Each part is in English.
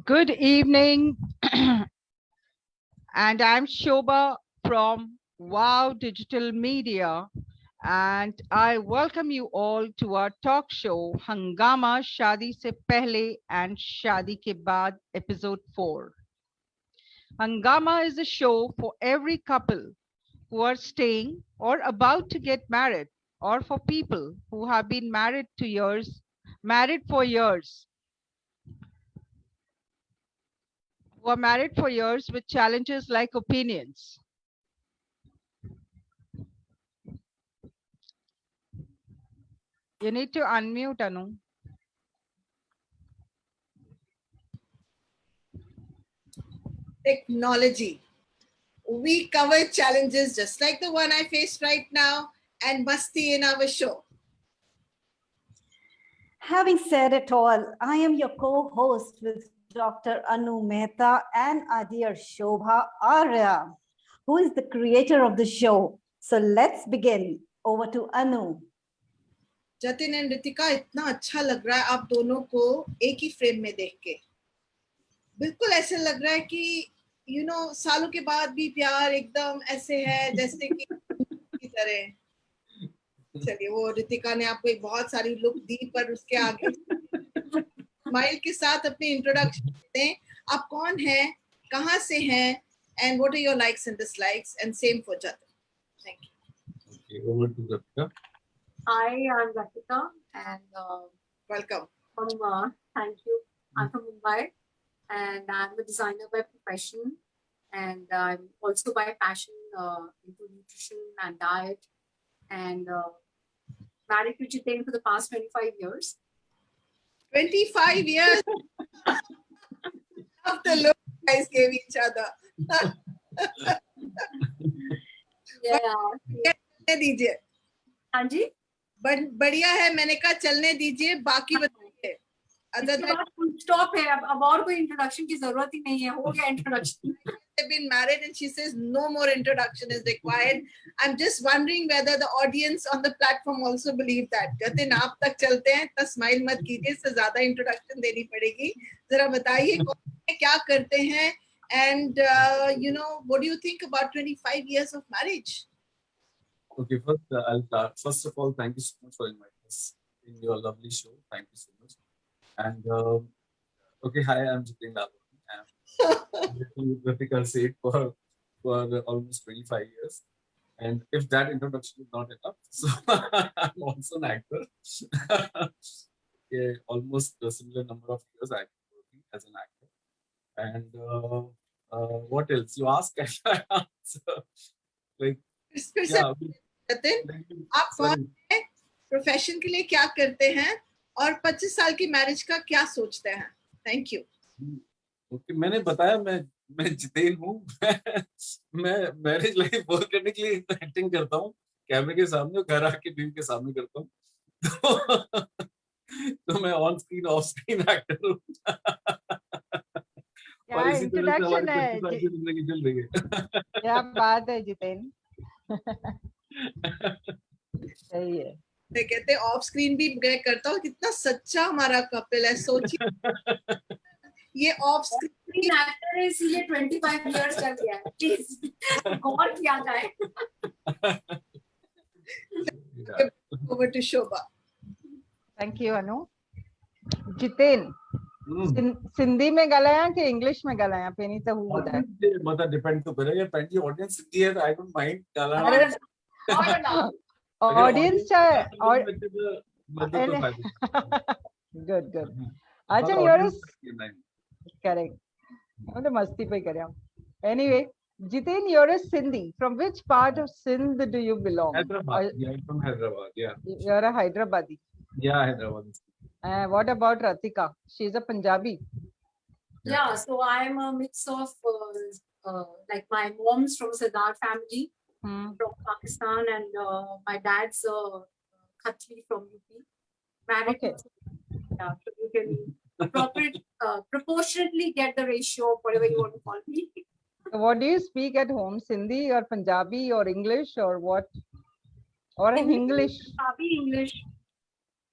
Good evening, and I'm Shobha from Wow Digital Media, and I welcome you all to our talk show Hangama Shadi Se Pehle and Shadi Ke Baad, episode 4. Hangama is a show for every couple who are staying or about to get married, or for people who have been married for years, who are married for years with challenges like opinions. You need to unmute, Anu. Technology. We cover challenges just like the one I face right now and Masti in our show. Having said it all, I am your co-host with Dr. Anu Mehta and our dear Shobha Arya, who is the creator of the show. So let's begin. Over to Anu. Jatin and Ritika, इतना अच्छा लग रहा है आप दोनों को एक ही frame में देख के. बिल्कुल ऐसे लग रहा है कि सालों के बाद भी प्यार एकदम ऐसे है जैसे कि की तरह. चलिए, वो रितिका ने आपको एक बहुत सारी लुक दी, पर उसके आगे स्माइल के साथ अपनी इंट्रोडक्शन दें. आप कौन हैं, कहाँ से हैं, and what are your likes and dislikes, and same for Jatin. Thank you. Okay, over to Ritika. Hi, I'm Ratika, and Welcome. thank you. I'm from Mumbai, and I'm a designer by profession, and I'm also by passion into nutrition and diet, and married to Jiten for the past 25 years. 25 years. Love the look you guys gave each other. Yeah. चलने दीजिए. हाँ जी. बढ़िया है, मैंने कहा चलने दीजिए, बाकी बताइए. फुल स्टॉप है, अब और कोई इंट्रोडक्शन की जरूरत ही नहीं है, हो गया introduction. They've been married and she says no more introduction is required. I'm just wondering whether the audience on the platform also believe that. Jatin आप तक चलते हैं, तो स्माइल मत कीजिए, इससे ज्यादा इंट्रोडक्शन देनी पड़ेगी. जरा बताइए क्या करते हैं, and what do you think about 25 years of marriage? Okay, first of all, thank you so much for inviting us in your lovely show. Thank you so much. And okay, hi, I'm Jiten Lalwani. I'm Ritika said for almost 25 years. And if that introduction is not enough, so I'm also an actor. Yeah, almost a similar number of years I've been working as an actor. And what else? You ask, I answer. Like, yeah. Jatin, आप कौन हैं, profession के लिए क्या करते हैं, और 25 साल की मैरिज का क्या सोचते हैं? Thank you. ओके, मैंने बताया मैं जितेन हूँ. मैं मैरिज लाइफ वर्क करने के लिए एक्टिंग करता हूँ, कैमरे के सामने, घर आके बीवी के सामने करता हूँ. तो मैं on screen of screen actor हूँ. क्या इंट्रोडक्शन है, जिंदगी चल रही है. क्या बात है जितेन. सही है. कहते ऑफ स्क्रीन भी करता हूँ. कितना सच्चा हमारा कपल है, सोचिए. ये ऑफ स्क्रीन एक्टर है, इसीलिए 25 इयर्स चल गया है. प्लीज गौर किया जाए. Over to Shobha. Thank you Anu. Jiten, Sindhi में ॻाल्हायां कि इंग्लिश में ॻाल्हायां, पहिरीं त हू ॿुधाए. मतलब डिपेंड तो करेगा, पंहिंजी ऑडियंस सिंधी है, आई डोंट माइंड ॻाल्हाइण. Audience good. अच्छा, करेक्ट. तो मस्ती पे करें. Anyway, Jitin, you're a Sindhi. From which part of Sindh do you belong? Hyderabad. Yeah, I'm from Hyderabad. Yeah. You're a Hyderabadi. Yeah, Hyderabad. What about Ratika? She's a Punjabi. Yeah, so I'm a mix of like my mom's from Sardar family from Pakistan, and my dad's Khatri from UP. Married. Okay. Yeah, so you can proportionately get the ratio of whatever you want to call me. What do you speak at home? Sindhi or Punjabi or English or what? Or in English? Punjabi, English.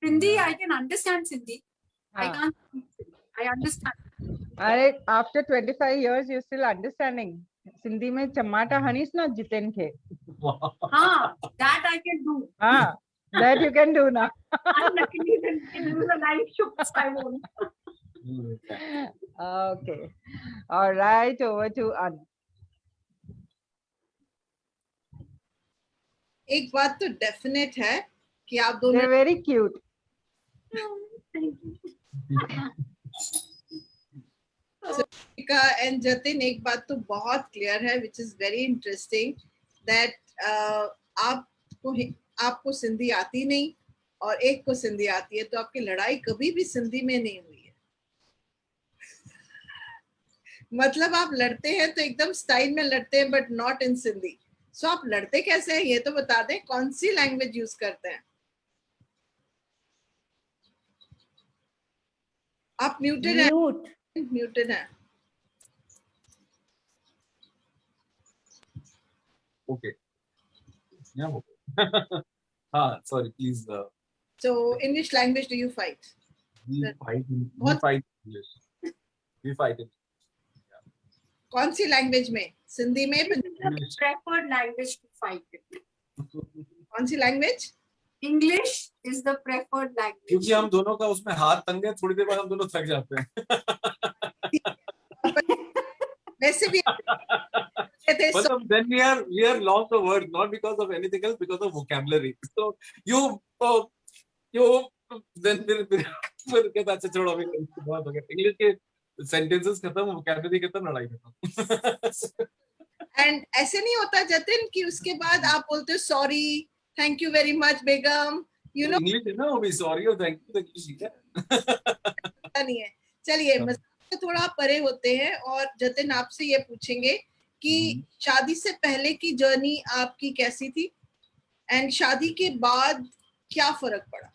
Sindhi, I can understand Sindhi. I can't speak Sindhi. I understand. अरे after 25 years you still understanding Sindhi में टमाटा Honey's ना जितेन के हाँ, that I can do. हाँ that you can do now. Unluckily, then it was a live show, so I won't. Okay, all right, over to Anu. एक बात तो definite है कि आप दोनों They're very cute. Thank you. का and Jatin, एक बात तो बहुत क्लियर है which is very interesting that आपको सिंधी आती नहीं और एक को सिंधी आती है, तो आपकी लड़ाई कभी भी सिंधी में नहीं हुई है। मतलब आप लड़ते हैं तो एकदम स्टाइल में लड़ते हैं बट नॉट इन सिंधी। सो आप लड़ते कैसे हैं ये तो बता दें, कौन सी लैंग्वेज यूज करते हैं? आप म्यूटेड हैं, म्यूटेड हैं। Okay. Yeah. Okay. Sorry, please. So in which language do you fight? We fight in English. We fight in कौन सी लैंग्वेज में? सिंधी में? English. Preferred language to fight it. कौन सी language? English is the preferred language. क्योंकि हम दोनों का उसमें हाथ तंग है, थोड़ी देर बाद हम दोनों थक जाते हैं। वैसे भी मतलब then we are lost of words, not because of anything else, because of vocabulary. So you then फिर कहता अच्छा छोड़ो अभी बहुत हो गया, इंग्लिश के sentences खत्म, vocabulary खत्म, लड़ाई खत्म। एंड ऐसे नहीं होता जतिन कि उसके बाद आप बोलते हो sorry, thank you very much Begum, you know English है ना, वो भी सॉरी और थैंक यू तो इंग्लिश है। पता नहीं है। चलिए मजाक से थोड़ा परे होते हैं और जतिन आपसे ये पूछेंगे कि शादी से पहले की जर्नी आपकी कैसी थी एंड शादी के बाद क्या फर्क पड़ा?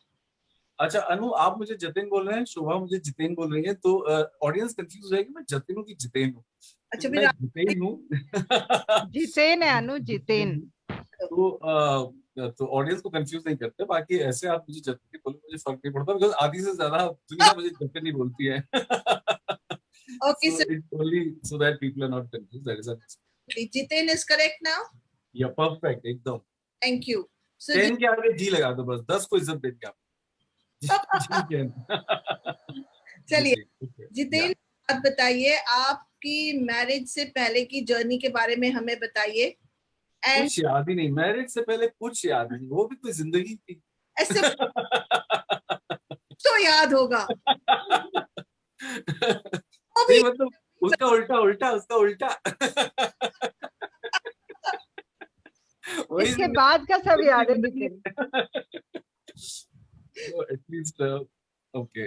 अच्छा अनु, आप मुझे जतिन बोल रहे हैं, शोभा मुझे जितेन बोल रही है, तो ऑडियंस कंफ्यूज हो जाएगी, मैं जतिन हूँ कि जितेन हूँ? अच्छा मैं जितेन हूँ। जितेन है अनु, जितेन। तो ऑडियंस को कंफ्यूज नहीं करते, बाकी ऐसे आप मुझे जतिन बोलो, मुझे फर्क नहीं पड़ता, बिकॉज़ आधी से ज्यादा दुनिया मुझे जतिन ही बोलती है। Okay, so it's only so that people are not confused. That is a Jiten is correct now? Yeah, perfect, एकदम। Thank you. So 10 के आगे जी लगा दो बस, 10 को इज्जत देंगे आप। चलिए जितेन, आप बताइए आपकी मैरिज से पहले की जर्नी के बारे में हमें बताइए। कुछ याद ही नहीं, मैरिज से पहले कुछ याद नहीं, वो भी कोई जिंदगी थी। ऐसे तो याद होगा। नहीं मतलब उसका उल्टा उसका उल्टा। इसके बाद का सब याद है जितेन। एटलीस्ट ओके,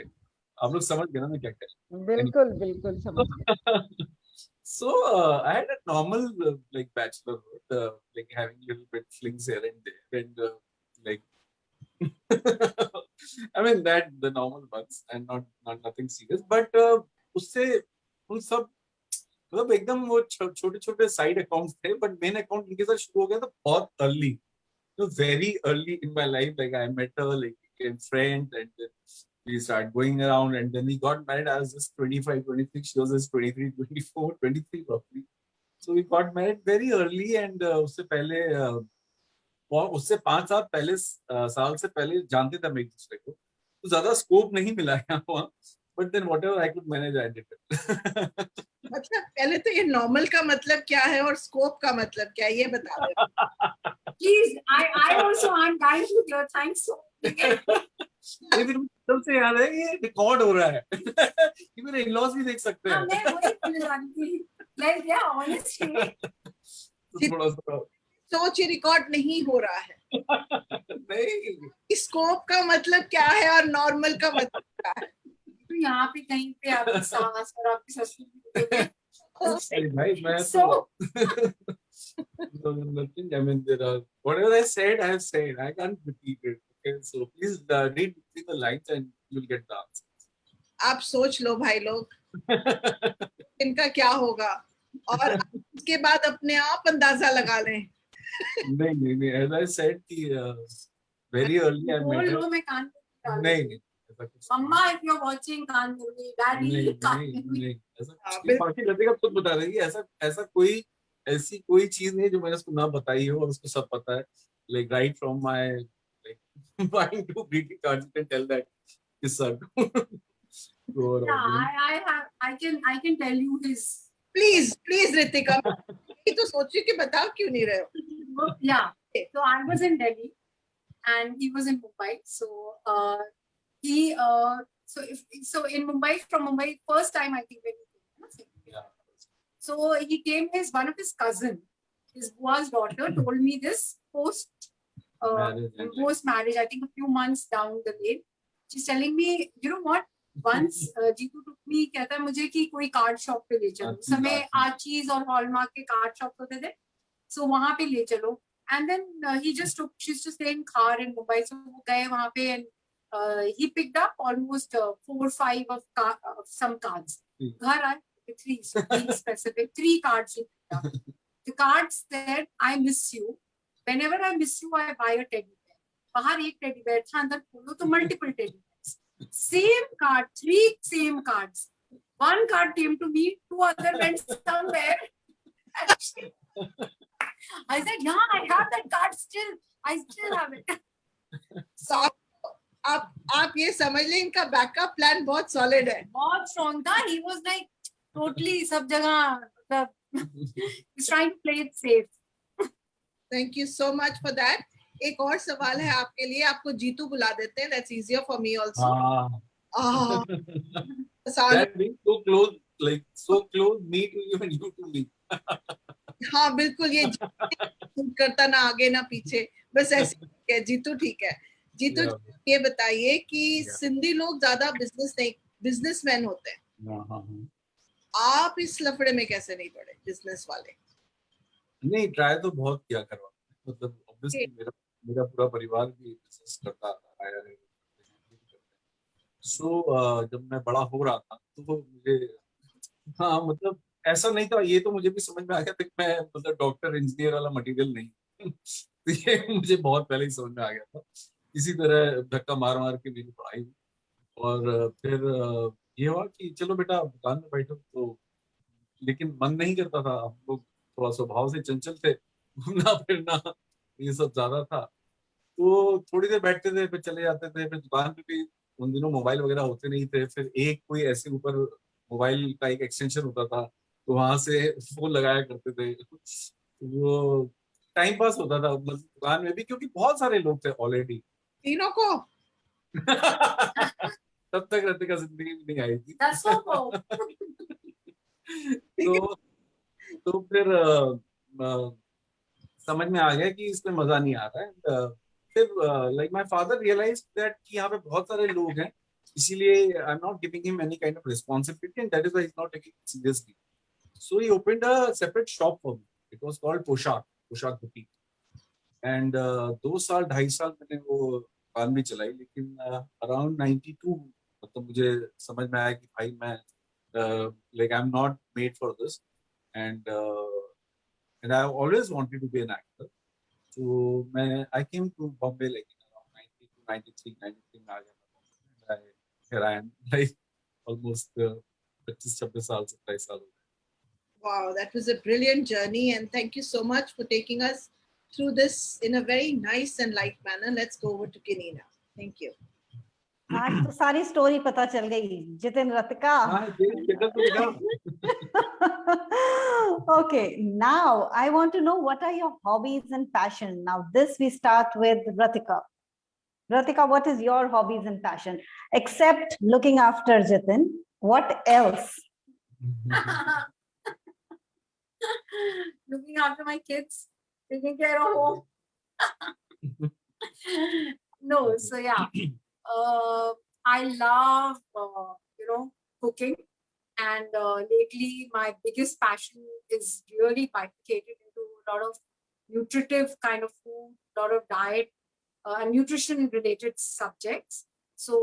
आप लोग समझ गए ना मैं क्या कह रहा हूँ? बिल्कुल बिल्कुल समझ गए। So I had a normal like bachelorhood, like having little bit flings here and there, and like I mean that the normal ones and not nothing serious, but उससे उन सब मतलब एकदम वो छोटे छोटे साइड अकाउंट्स थे, बट मेन अकाउंट उनके साथ शुरू हो गया था बहुत early, very early in my life. Like I met her, like became friends, and then we started going around, and then we got married. I was just 25, 26. She was just 23, 24, 23 roughly. So we got married very early, and उससे पहले और उससे 5 साल पहले साल से पहले जानते थे हम एक दूसरे को, तो ज्यादा स्कोप नहीं मिला यहाँ, but then whatever I could manage I did it. मतलब पहले तो ये नॉर्मल का मतलब क्या है और स्कोप का मतलब क्या है ये बता दो। Please, I also am dying to hear. Thanks so much. ये फिर सबसे याद है ये रिकॉर्ड हो रहा है। ये मेरे इन-लॉज भी देख सकते हैं। मैं वही बोलने वाली थी। Like yeah, honestly. थोड़ा सा सोच रिकॉर्ड नहीं हो रहा है। नहीं, स्कोप का मतलब क्या है और नॉर्मल का मतलब क्या है? तो यहाँ पे कहीं पे आपकी सास और आपकी ससुर भाई मैं So- nothing. I mean, there are whatever I said, I have said. I can't repeat it. Okay, so please read between the lines and you'll get the answer. आप सोच लो भाई लोग इनका क्या होगा और उसके बाद अपने आप अंदाजा लगा लें। नहीं, as I said कि very early I met her. मैं कान नहीं, ऐसा कुछ Mama, if you're watching, can't tell me. Daddy, नहीं can't नहीं tell me. नहीं ऐसा कुछ नहीं। बिल्कुल। बाकी लतिका खुद बता रही है, ऐसा ऐसा कोई ऐसी कोई चीज नहीं जो मैंने उसको ना बताई हो, और उसको सब पता है। Like right from my like buying two greeting cards, you can tell that किस्सा को to our Yeah, audience. I can tell you his. Please Ritika, मैं तो सोच रही हूँ कि बता क्यों नहीं रहे हो। Yeah. So I was in Delhi, and he was in Mumbai. So so in Mumbai, from Mumbai, first time I think when he came. Yeah. So he came. One of his cousin, his bua's daughter, told me this post marriage. I think a few months down the lane, she's telling me, you know what? Once Jeetu took me, कहता है मुझे कि कोई card shop पे ले चलो। उस समय आचीज और हॉलमार्क के कार्ड शॉप होते थे, so वहां पे ले चलो। And then he just took, she's just staying car in Mumbai, so वो गए वहां पे, and he picked up almost 4-5 of some cards. घर आए, 3, so being specific, 3 cards he picked up. The cards said, I miss you. Whenever I miss you, I buy a teddy bear. बाहर एक teddy bear था, अंदर खोलो तो multiple teddy bears. Same card, 3 same cards. 1 card came to me, 2 other went somewhere. I said, yeah, I have that card still. I still have it. So आप ये समझ लें, इनका बैकअप प्लान बहुत सॉलिड है। बहुत strong था. He was like totally सब जगह, he's trying to play it safe. Thank you so much for that. एक और सवाल है आपके लिए, आपको जीतू बुला देते हैं, that's easier for me also. That being so close, like so close, me to you and you to me. हाँ बिल्कुल, ये करता ना आगे ना पीछे, बस ऐसे है। जीतू ठीक है। जीतू ये बताइए कि सिंधी लोग ज्यादा बिजनेसमैन होते हैं, आप इस लफड़े में कैसे नहीं पड़े, बिजनेस वाले? नहीं, ट्राई तो बहुत किया करवा, मतलब ऑब्वियसली मेरा पूरा परिवार भी बिजनेस करता आया है। सो जब मैं बड़ा हो रहा था तो मुझे, हाँ मतलब ऐसा नहीं था, ये तो मुझे भी समझ में आ गया था कि मैं मतलब डॉक्टर इंजीनियर वाला मटेरियल नहीं तो ये मुझे बहुत पहले ही समझ में आ गया था। इसी तरह धक्का मार मार के मेरी पढ़ाई हुई, और फिर ये हुआ कि चलो बेटा दुकान में बैठो, तो लेकिन मन नहीं करता था। हम लोग थोड़ा स्वभाव से चंचल थे, घूमना फिरना ये सब ज्यादा था, तो थोड़ी देर बैठते थे फिर चले जाते थे। फिर दुकान पे भी उन दिनों मोबाइल वगैरह होते नहीं थे, फिर एक कोई ऐसे ऊपर मोबाइल का एक एक्सटेंशन होता था, तो वहां से फोन लगाया करते थे। वो टाइम पास होता था मतलब दुकान में भी, क्योंकि बहुत सारे लोग थे ऑलरेडी। तीनों को तब तक रतिका जिंदगी में नहीं आई थी। तो फिर समझ में आ गया कि इसमें मजा नहीं आ रहा है। फिर like my father realized that कि यहाँ पे बहुत सारे लोग हैं, इसीलिए I am not giving him any kind of responsibility, and that is why he is not taking it seriously. So he opened a separate shop for me, it was called Poshak boutique, and 2 साल 2.5 साल मैंने वो दुकान भी चलाई। लेकिन around 92 मतलब मुझे समझ में आया कि भाई मैं like I am not made for this, and I always wanted to be an actor. So I came to Bombay like around 92, 93 में आ गया। Here I am, like almost 25-26 साल से 23 साल हो गए। Wow, that was a brilliant journey, and thank you so much for taking us through this in a very nice and light manner. Let's go over to Kini now. Thank you. आज तो सारी story पता चल गई Jitin, Ratika. Okay, now I want to know what are your hobbies and passion. Now this we start with Ratika. Ratika, what is your hobbies and passion? Except looking after Jitin, what else? Looking after my kids, taking care of home. No, so yeah, I love cooking, and lately my biggest passion is really bifurcated into a lot of nutritive kind of food, a lot of diet and nutrition related subjects. So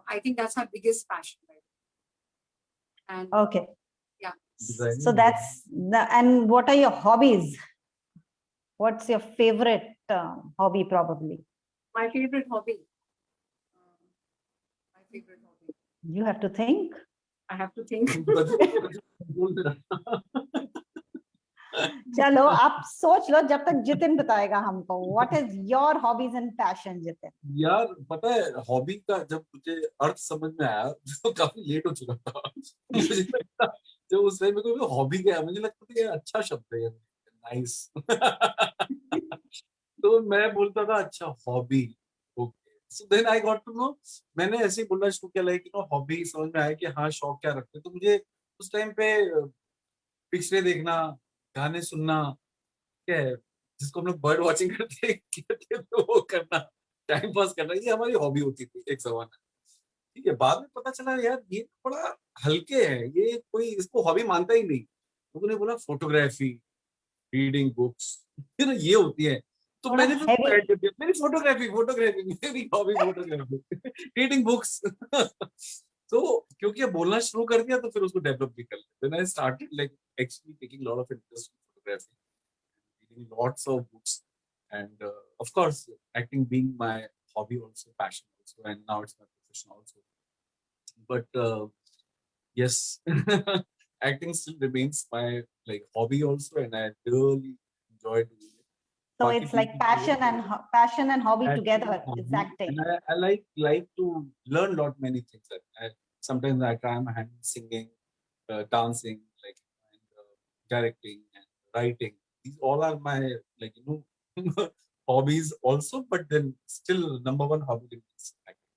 I think that's my biggest passion right now. And Okay, yeah, so that's and what are your hobbies? What's your favorite hobby? Probably my favorite hobby. My favorite hobby? You have to think. I have to think. चलो आप सोच लो जब तक जितिन बताएगा हमको. What is your hobbies and passion, Jitin? यार पता है हॉबी का जब मुझे अर्थ समझ में आया तो काफी लेट हो चुका था. मुझे लगता जब उस टाइम में कोई हॉबी क्या है मुझे लगता था ये अच्छा शब्द है, नाइस. तो मैं बोलता था अच्छा hobby, okay. So then I got to know, मैंने ऐसे ही बोलना शुरू किया लाइक हॉबी समझ में आया कि हाँ शौक क्या रखते. तो मुझे उस टाइम पे पिक्चरें देखना, गाने सुनना, क्या है जिसको हम लोग बर्ड वॉचिंग करते थे तो वो करना, टाइम पास करना, ये हमारी हॉबी होती थी एक जमाना. ठीक है, बाद में पता चला यार ये बड़ा हल्के है, ये कोई इसको हॉबी मानता ही नहीं. लोगों ने बोला फोटोग्राफी, रीडिंग बुक्स, ये होती है. तो थोड़ा मैंने फिर heavy. ऐड कर दिया मेरी फोटोग्राफी मेरी हॉबी फोटोग्राफी, रीडिंग बुक्स. तो क्योंकि अब बोलना शुरू कर दिया तो फिर उसको डेवलप भी कर लिया. Then I started like actually taking a lot of interest in photography, reading lots of books, and of course acting being my hobby also, passion also, and now it's my profession also. But yes, acting still remains my like hobby also, and I really enjoy doing it. So Baki it's like people- passion and hobby Passion together. and hobby. It's acting. And I like to learn lot many things. Sometimes I try my hand in singing, dancing, like and, directing and writing. These all are my like hobbies also. But then still number one hobby is acting.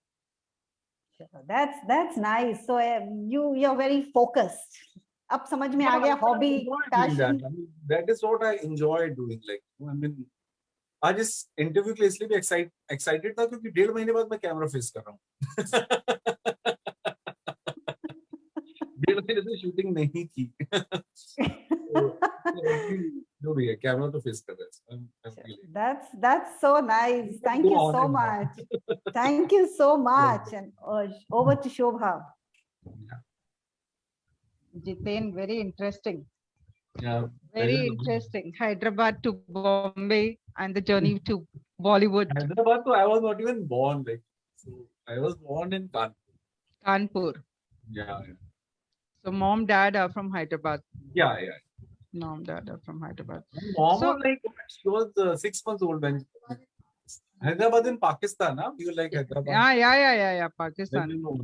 That's nice. So you're very focused. अब समझ में आ गया I hobby, enjoy doing passion. that. I mean, that is what I enjoy doing. Like I mean, आज इस interview के लिए इसलिए भी एक्साइटेड था क्योंकि 1.5 महीने बाद मैं कैमरा फेस कर रहा हूँ. 1.5 महीने से शूटिंग नहीं की. जो भी है कैमरा तो फेस कर रहा है. That's so nice. Thank you so much. Thank you so much. And over to Shobha. Jitin, very interesting. Yeah, Very interesting. Hyderabad to Bombay and the journey to Bollywood. Hyderabad, so I was not even born. Like, so I was born in Kanpur. Kanpur. Yeah. So mom, dad are from Hyderabad. Yeah. Mom, dad are from Hyderabad. Mom So- was like she was 6 months old when Hyderabad in Pakistan. Huh? You like Hyderabad? Yeah. Pakistan. Then you know.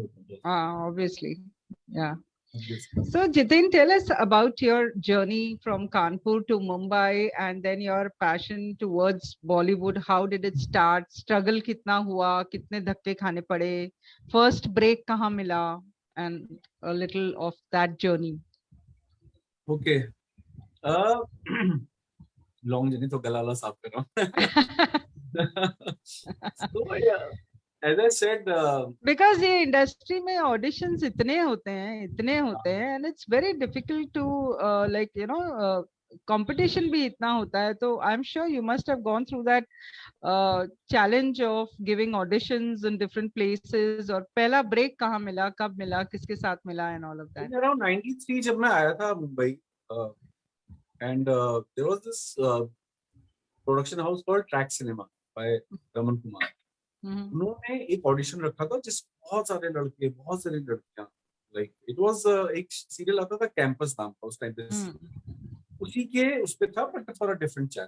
Obviously. Yeah. Obviously. So Jitin, tell us about your journey from Kanpur to Mumbai and then your passion towards Bollywood. How did it start? Struggle कितना हुआ? कितने धक्के खाने पड़े? First break कहाँ मिला? And a little of that journey. Okay. Long journey तो गला वाला साफ कर रहा हूँ. So yeah, as I said, Because ये industry में auditions इतने होते हैं and it's very difficult to like competition भी इतना होता है. तो I'm sure you must have gone through that challenge of giving auditions in different places. और पहला break कहाँ मिला, कब मिला, किसके साथ मिला and all of that. around 93 जब मैं आया था Mumbai, and there was this production house called Track Cinema by Raman Kumar. उन्होंने एक ऑडिशन रखा था जिसमें बहुत सारे लड़के, बहुत सारी लड़कियां, like it was एक सीरियल आता था कैंपस नाम का उस टाइम पे, उसी के उस पे था but for a different channel.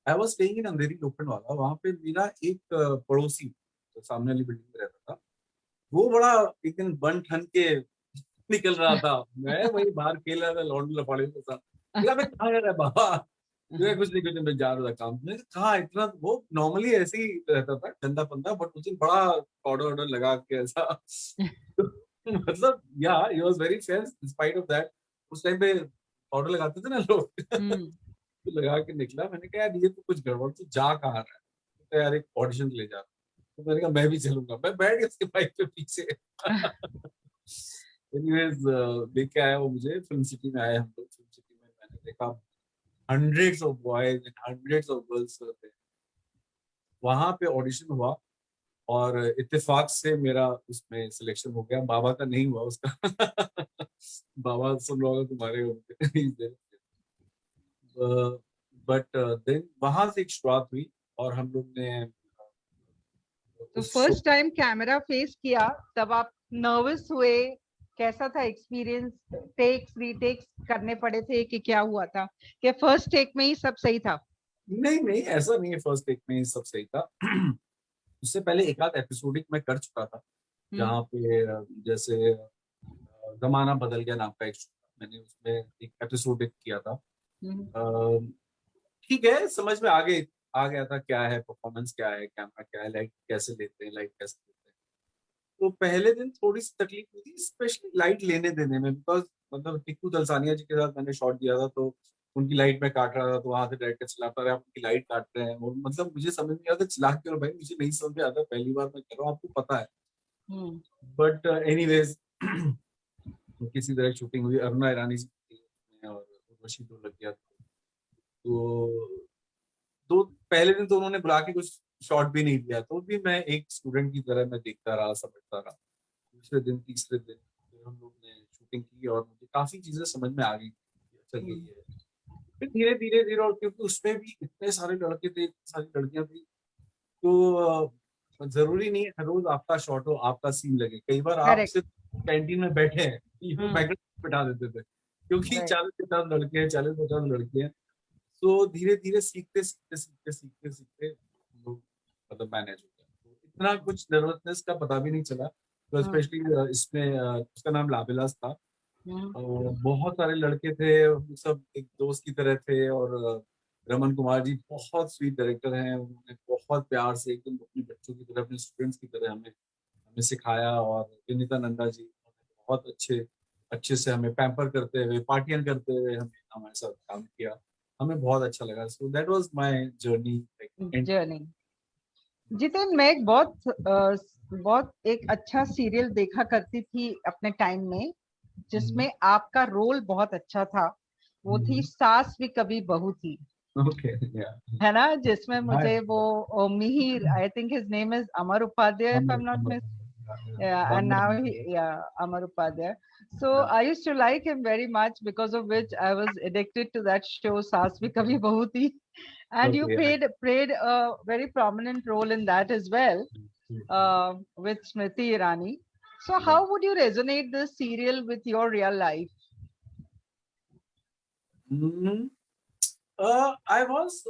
I was staying in Andheri Lokhandwala. वहां पे मेरा एक पड़ोसी तो सामने वाली बिल्डिंग में रहता था, वो बड़ा एक दिन बन ठन के निकल रहा था. मैं वही बाहर खेल रहा था लौंडे लफाड़े के साथ. मैं कहाँ जा रहा है बाबा? मैं कुछ नहीं, कुछ मैं जा रहा था काम. मैंने कहा इतना, वो नॉर्मली ऐसे ही रहता था गंदा पंदा, बट उस दिन बड़ा पाउडर वाउडर लगा के ऐसा. मतलब या he was very fair in spite of that. उस टाइम पे पाउडर लगाते थे ना लोग. तो लगा के निकला. मैंने कहा यार ये तो कुछ गड़बड़, तो जा कहाँ रहा है? तो यार एक ऑडिशन ले जा. तो मैंने कहा मैं भी चलूंगा. मैं बैठ गया उसके बाइक पे पीछे. एनीवेज देख के आया वो मुझे. फिल्म सिटी में आए हम लोग. फिल्म सिटी में मैंने देखा hundreds of boys and hundreds of girls were there. वहां पे ऑडिशन हुआ और इत्तेफाक से मेरा उसमें सिलेक्शन हो गया. बाबा का नहीं हुआ उसका. बाबा सुन रहा होगा तुम्हारे होंगे. बट देन वहां से एक शुरुआत हुई और हम लोग ने तो उस फर्स्ट टाइम कैमरा फेस किया तब आप नर्वस हुए? कैसा था एक्सपीरियंस? टेक्स रीटेक्स करने पड़े थे कि क्या हुआ था, कि फर्स्ट टेक में ही सब सही था? नहीं नहीं, ऐसा नहीं है, फर्स्ट टेक में सब सही था। उससे पहले एक आध एपिसोडिक मैं कर चुका था, जहाँ पे जैसे जमाना बदल गया नाम का एक show था, मैंने उसमें एक एपिसोडिक किया था। अ, ठीक है, समझ में आ गया था क्या है परफॉर्मेंस, क्या है कैमरा, क्या है लाइट, कैसे लेते हैं लाइट, कैसे लेते हैं। तो पहले दिन थोड़ी सी तकलीफ हुई थी, स्पेशली लाइट लेने देने में, बिकॉज मतलब टिक्कू दलसानिया जी के साथ मैंने शॉट दिया था, तो उनकी लाइट में काट रहा था, तो वहां से डायरेक्टर चिल्लाता रहा, आप उनकी लाइट काट रहे हैं, और मतलब मुझे समझ नहीं आता चिल्ला क्यों रहे? भाई मुझे नहीं समझ में आता, पहली बार मैं कर रहा हूँ, आपको पता है। बट एनीवेज किसी तरह शूटिंग हुई, अरुणा ईरानी जी थी उसमें, और उर्वशी ढोलकिया थी। तो दो पहले दिन तो उन्होंने बुला के कुछ शॉट भी नहीं दिया, तो भी मैं एक स्टूडेंट की तरह मैं देखता रहा, समझता रहा। दूसरे दिन, तीसरे दिन फिर हम लोग ने शूटिंग की, और मुझे काफी चीजें समझ में आ गई कि अच्छा यही है। फिर धीरे धीरे धीरे, और क्योंकि उसमें भी इतने सारे लड़के थे, इतनी सारी लड़कियां थी, तो जरूरी नहीं है हर रोज आपका शॉट हो, आपका सीन लगे। कई बार आप करेक्ट। सिर्फ कैंटीन में बैठे हैं, बैकग्राउंड बिठा देते थे, क्योंकि राइट। 40-50 लड़के हैं, 40-50 लड़के हैं। तो धीरे धीरे सीखते सीखते सीखते सीखते सीखते हम लोग मतलब मैनेज हो गया, तो इतना कुछ नर्वसनेस का पता भी नहीं चला। तो स्पेशली इसमें उसका नाम लाबेलास था, और बहुत सारे लड़के थे, वो सब एक दोस्त की तरह थे। और रमन कुमार जी बहुत स्वीट डायरेक्टर हैं, उन्होंने बहुत प्यार से एकदम अपने बच्चों की तरह, अपने स्टूडेंट्स की तरह हमें हमें सिखाया। और विनीता नंदा जी बहुत अच्छे अच्छे से हमें पैम्पर करते हुए, पार्टियां करते हुए हमें हमारे साथ काम किया, हमें बहुत अच्छा लगा। So that was my journey like. Journey. Jitin, मैं एक बहुत एक अच्छा सीरियल देखा करती थी अपने टाइम में, जिसमें आपका रोल बहुत अच्छा था। वो थी सास भी कभी बहू थी, ओके, या है ना? जिसमें मुझे हाय, वो Mihir, I think his name is Amar Upadhyay, if I am not miss, and now yeah, Amar Upadhyay. So I used to like him very much, because of which I was addicted to that show, Saas Bhi Kabhi Bahu Thi. And you okay, played a very prominent role in that as well, with Smriti Irani. So how would you resonate this serial with your real life? I was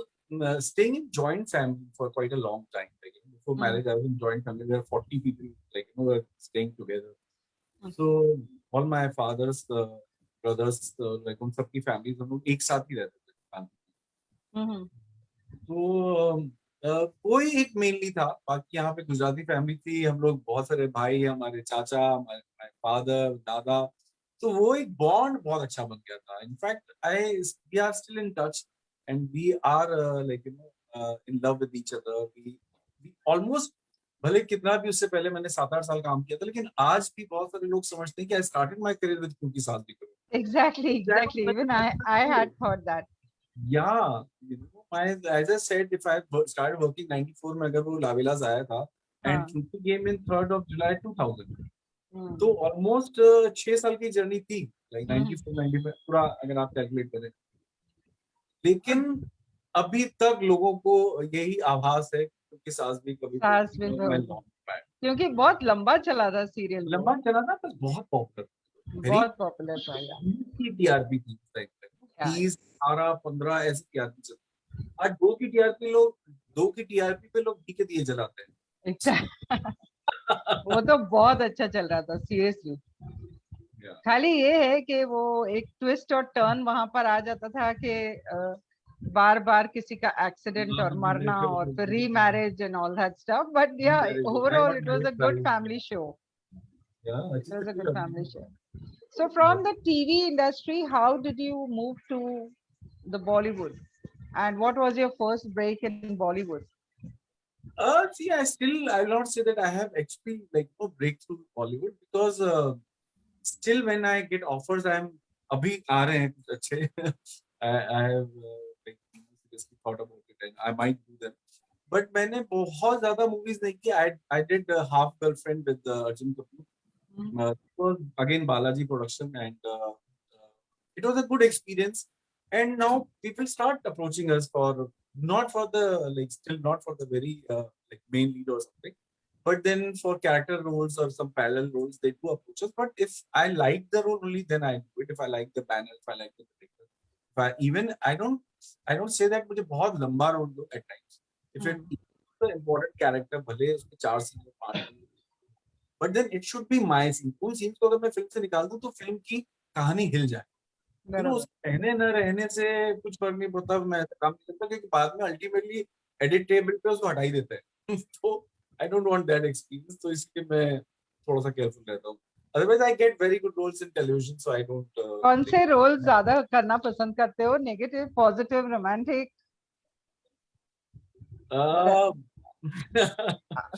staying in joint family for quite a long time. Like before marriage, I was in joint family. There were 40 people, like were staying together. So all my father's brothers, like उन सबकी families, हम लोग एक साथ ही रहते थे family। तो कोई एक मेनली था, बाकी यहाँ पे गुजराती फैमिली थी, हम लोग बहुत सारे भाई, हमारे चाचा, हमारे फादर, दादा। तो वो एक बॉन्ड बहुत अच्छा बन गया था। In fact I we are still in touch, and we are like in love with each other. We almost, भले कितना भी उससे पहले मैंने 7-8 साल काम किया था, लेकिन आज भी बहुत सारे लोग समझते हैं कि I started my career with क्योंकि साथ भी करो। Exactly, exactly. Even I had thought that. Yeah, as I said, if I started working 94 में, अगर वो लावेलास आया था, and हाँ. Chupi came in 3rd of July 2000, हम्म. तो almost 6 साल की जर्नी थी, like 94, 95 पूरा अगर आप कैलकुलेट करें। लेकिन अभी तक लोगों को यही आभास है क्योंकि सास भी कभी सास भी मैं बहू, लॉन्ग बैक क्योंकि बहुत लंबा चला था सीरियल वो, लंबा चला था, पर बहुत पॉपुलर, वेरी बहुत पॉपुलर था यार। की टीआरपी थी उस टाइम पे। Yeah, 30, 18, 15 ऐसी टीआरपी चलती। आज 2 की टीआरपी लोग 2 की टीआरपी पे लोग घी के दिए जलाते exactly. हैं। वो तो बहुत अच्छा चल रहा था सीरियसली। Yeah. खाली ये है कि वो एक ट्विस्ट और टर्न वहां पर आ जाता था कि बार बार किसी का एक्सीडेंट और मरना, और फिर remarriage and all that stuff, but या Very good. I overall got it was married a good twice. Family show. Yeah, It अच्छी was a तकलीफ good आती family थी। show. So from the TV industry, how did you move to the Bollywood? And what was your first break in Bollywood? See, I will not say that I have actually like no breakthrough in Bollywood, because still when I get offers, अभी आ रहे हैं कुछ अच्छे। I have like seriously thought about it and I might do them. But मैंने बहुत ज्यादा movies नहीं की। I did Half Girlfriend with Arjun Kapoor. It was again Balaji production, and it was a good experience. And now people start approaching us for not for the like still not for the very like main lead or something, But then for character roles or some parallel roles, they do approach us. But if I like the role only, then I do it. If I like the panel, if I like the director, if I don't say that मुझे बहुत लंबा role दो at times. If it's an important character, भले उसके 4 scene या 5 scene, but then it should be my scene. उन scenes को अगर मैं film से निकाल दूँ तो film की कहानी हिल जाए. You know, रहने न रहने से कुछ फर्क नहीं पड़ता. मैं ऐसा काम नहीं करता क्योंकि बाद में ultimately edit table पे उसको हटा ही देते हैं. तो I don't want that experience. तो इसलिए मैं थोड़ा सा careful रहता हूँ. Otherwise, I get very good roles in television, so I don't. कौन से रोल ज्यादा करना पसंद करते हो? Negative, positive, romantic?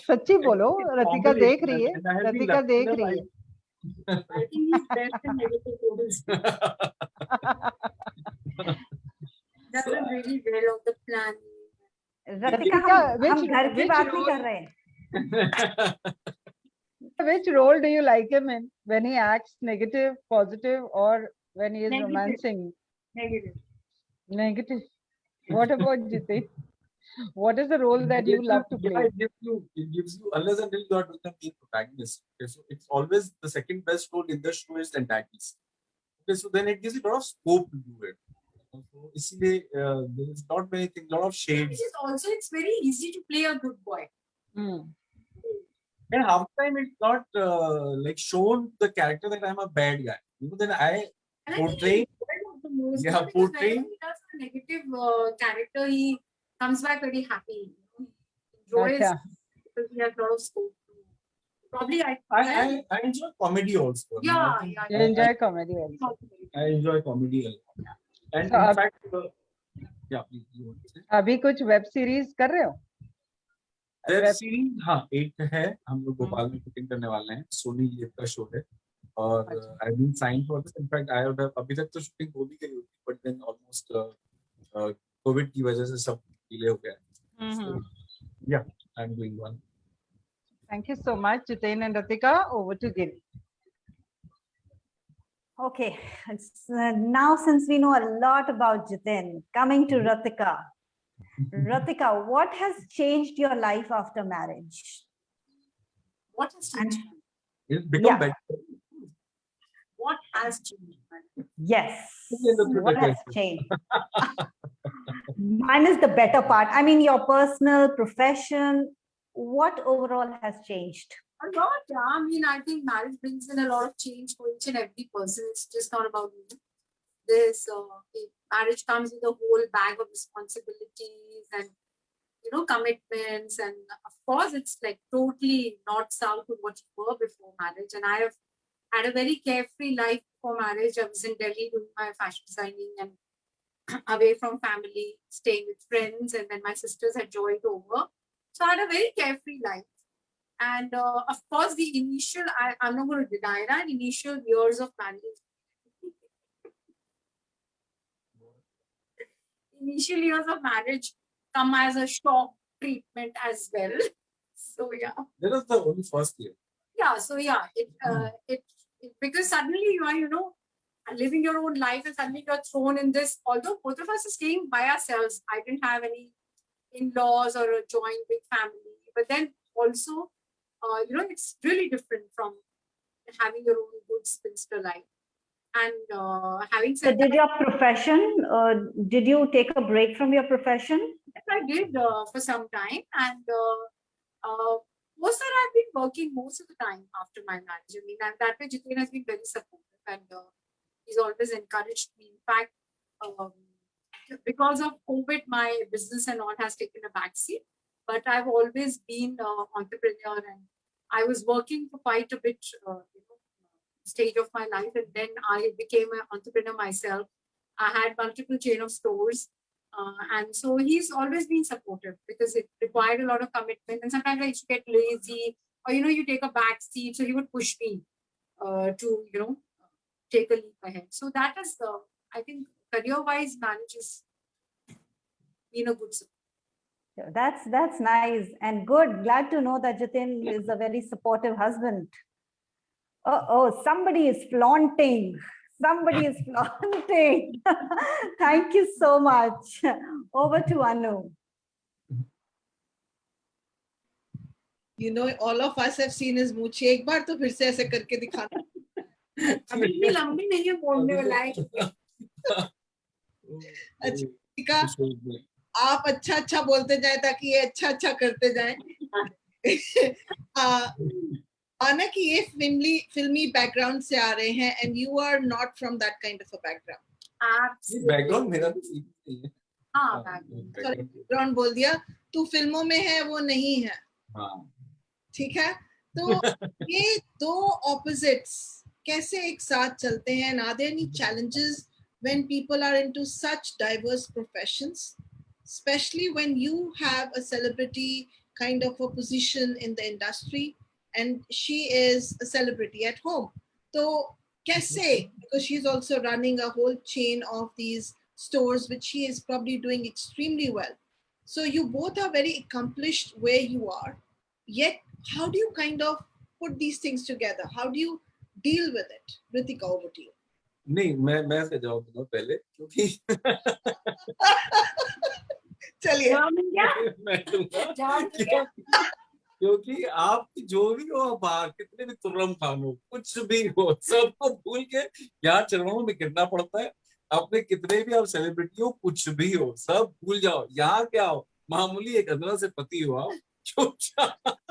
सच्ची बोलो, रतिका देख रही है. रतिका देख रही है. I think he's best in negative roles. Doesn't really well on the plan. Ratika, हम घर की बात नहीं कर रहे हैं. Which role do you like him in? When he acts negative, positive, or when he is romancing? Negative. Negative. What about Jitin? What is the role that you love to play? It gives you, unless until you are doing the main protagonist. Okay, so it's always the second best role in the show is the antagonist. Okay, so then it gives you a lot of scope to do it. So इसलिए there is not many things, lot of shades. Also, it's very easy to play a good boy. And half the time it's not like shown the character that I'm a bad guy. You know, then I portray. Yeah, portray. When he does a negative character, he comes back very happy. Enjoys because he has a lot of scope. Probably I enjoy comedy also. Yeah, You enjoy comedy also. I enjoy comedy a lot. And So, in fact, yeah, please. You want to say? अभी कुछ web series कर रहे हो? Web series हाँ एक है, हम लोग भोपाल में शूटिंग करने वाले हैं. सोनी लिव का शो है और I have been signed for this. In fact I have अभी तक तो शूटिंग हो भी गई होती, बट देन ऑलमोस्ट कोविड की वजह से सब डिले हो गया. या आई am doing one. Thank you so much, Jitin and Ratika. Over to Giri. Okay, now since we know a lot about Jitin, coming to Ratika. Ratika, what has changed your life after marriage? What has changed? It's become better. What has changed? Yes. What has changed? Mine is the better part. I mean, your personal, profession, what overall has changed? A lot. Yeah. I mean, I think marriage brings in a lot of change for each and every person. It's just not about me. There's marriage comes with a whole bag of responsibilities and commitments, and of course it's like totally north south to what you were before marriage. And I have had a very carefree life before marriage. I was in Delhi doing my fashion designing and away from family, staying with friends, and then my sisters had joined over. So I had a very carefree life. And of course, the initial, I'm not going to deny that, initial years of marriage. Initial years of marriage come as a shock treatment as well. So yeah. That was the only first year. Yeah. So yeah, it because suddenly you are living your own life and suddenly you're thrown in this. Although both of us are staying by ourselves, I didn't have any in-laws or a joint big family. But then also, it's really different from having your own good spinster life. And having said so, did your profession, did you take a break from your profession? Yes, I did for some time. And most that I've been working most of the time after my marriage. I mean, and that way Jitin has been very supportive and he's always encouraged me. In fact, because of COVID, my business and all has taken a backseat. But I've always been an entrepreneur and I was working for quite a bit, stage of my life, and then I became an entrepreneur myself. I had multiple chain of stores, and so he's always been supportive because it required a lot of commitment. And sometimes I used to get lazy, or you take a back seat. So he would push me to take a leap ahead. So that is I think career-wise, marriage has been a good support. That's nice and good. Glad to know that Jitin is a very supportive husband. Oh, somebody is flaunting. Somebody is flaunting. Thank you so much. Over to Anu. You know, all of us have seen his मूछें. एक बार तो फिर से ऐसे करके दिखाना. अभी इतनी लंबी नहीं है बोलने वाला है. अच्छा, रितिका, आप अच्छा अच्छा बोलते जाए ताकि ये अच्छा अच्छा करते जाएं. माना कि ये फिल्मी बैकग्राउंड से आ रहे हैं and you are not from that kind of a background. Background मेरा तो फिल्म नहीं है. हाँ, बैकग्राउंड बोल दिया. तू फिल्मों में है, वो नहीं है. हाँ. ठीक है. तो ये दो opposites कैसे एक साथ चलते हैं? Are there any challenges when people are into such diverse professions, especially when you have a celebrity kind of a position in the industry and she is a celebrity at home? So kaise, because she's also running a whole chain of these stores which she is probably doing extremely well. So you both are very accomplished where you are, yet how do you kind of put these things together? How do you deal with it? Ritika, over to you. नहीं, मैं इसका जवाब दूंगा पहले, क्योंकि चलिए मैं दूंगा, क्योंकि आप जो भी हो, बाहर कितने भी तुर्रम खान हो, कुछ भी हो, सबको भूल के यहाँ चरणों में गिरना पड़ता है. अपने कितने भी आप सेलिब्रिटी हो, कुछ भी हो, सब भूल जाओ. यहाँ क्या हो, मामूली एक अंदर से पति हो आप, चुपचाप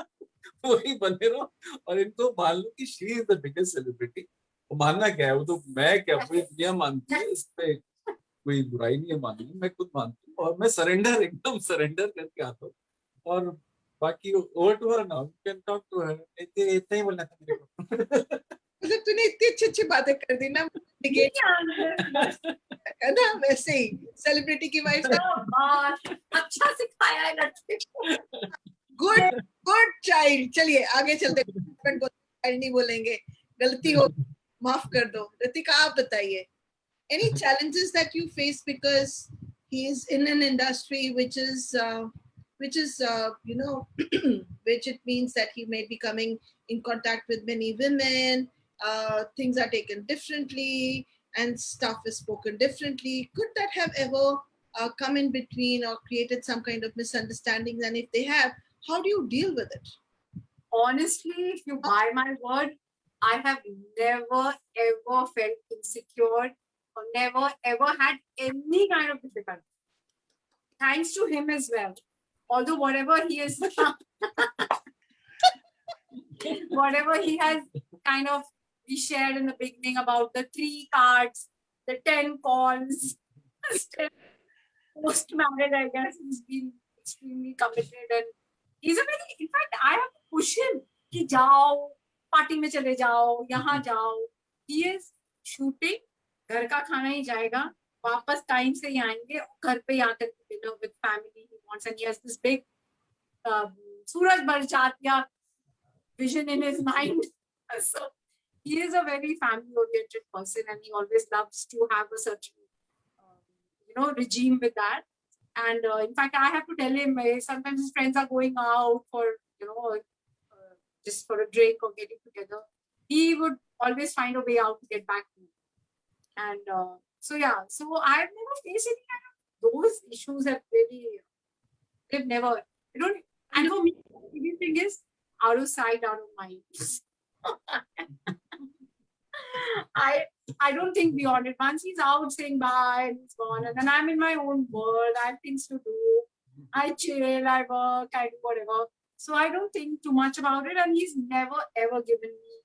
वही बने रहो और इनको मान लो कि she is the biggest celebrity. मानना क्या है, वो तो मैं क्या, पूरी दुनिया मानती है, इस पे कोई बुराई नहीं है मानने में. मैं खुद मानती हूँ और मैं एकदम सरेंडर करके आता हूँ. और बाकी over to her now, you can talk to her. इतना ही बोलना था मेरे को. मतलब तूने इतनी अच्छी अच्छी बातें कर दी ना, है ना, वैसे ही सेलिब्रिटी की वाइफ. अच्छा सिखाया है लड़के को. Good child. चलिए आगे चलते. हस्बैंड को चाइल्ड नहीं बोलेंगे, गलती हो माफ कर दो. रितिका, आप बताइए, any challenges that you face because he is in an industry which is you know which it means that he may be coming in contact with many women, things are taken differently and stuff is spoken differently. Could that have ever come in between or created some kind of misunderstandings, and if they have, how do you deal with it? Honestly, if you buy my word, I have never ever felt insecure or never ever had any kind of difficulty. Thanks to him as well. Although whatever he has whatever he has kind of, we shared in the beginning about the 3 cards, the 10 calls, post marriage, I guess he's been extremely committed and he's a very, in fact, I have to push him कि जाओ party में चले जाओ, यहाँ जाओ. He is shooting, घर का खाना ही जाएगा, वापस टाइम से ही आएंगे, घर पे आकर dinner with family he wants, and he has this big Suraj बरसातिया vision in his mind. So he is a very family oriented person and he always loves to have a certain regime with that. And in fact, I have to tell him, sometimes his friends are going out for just for a drink or getting together, he would always find a way out to get back to me. And so I've never faced any kind of those issues. They've never, and for me, the biggest thing is out of sight, out of mind. I don't think beyond it. Once he's out saying bye and he's gone, and then I'm in my own world. I have things to do. I chill, I work, I do whatever. So I don't think too much about it. And he's never ever given me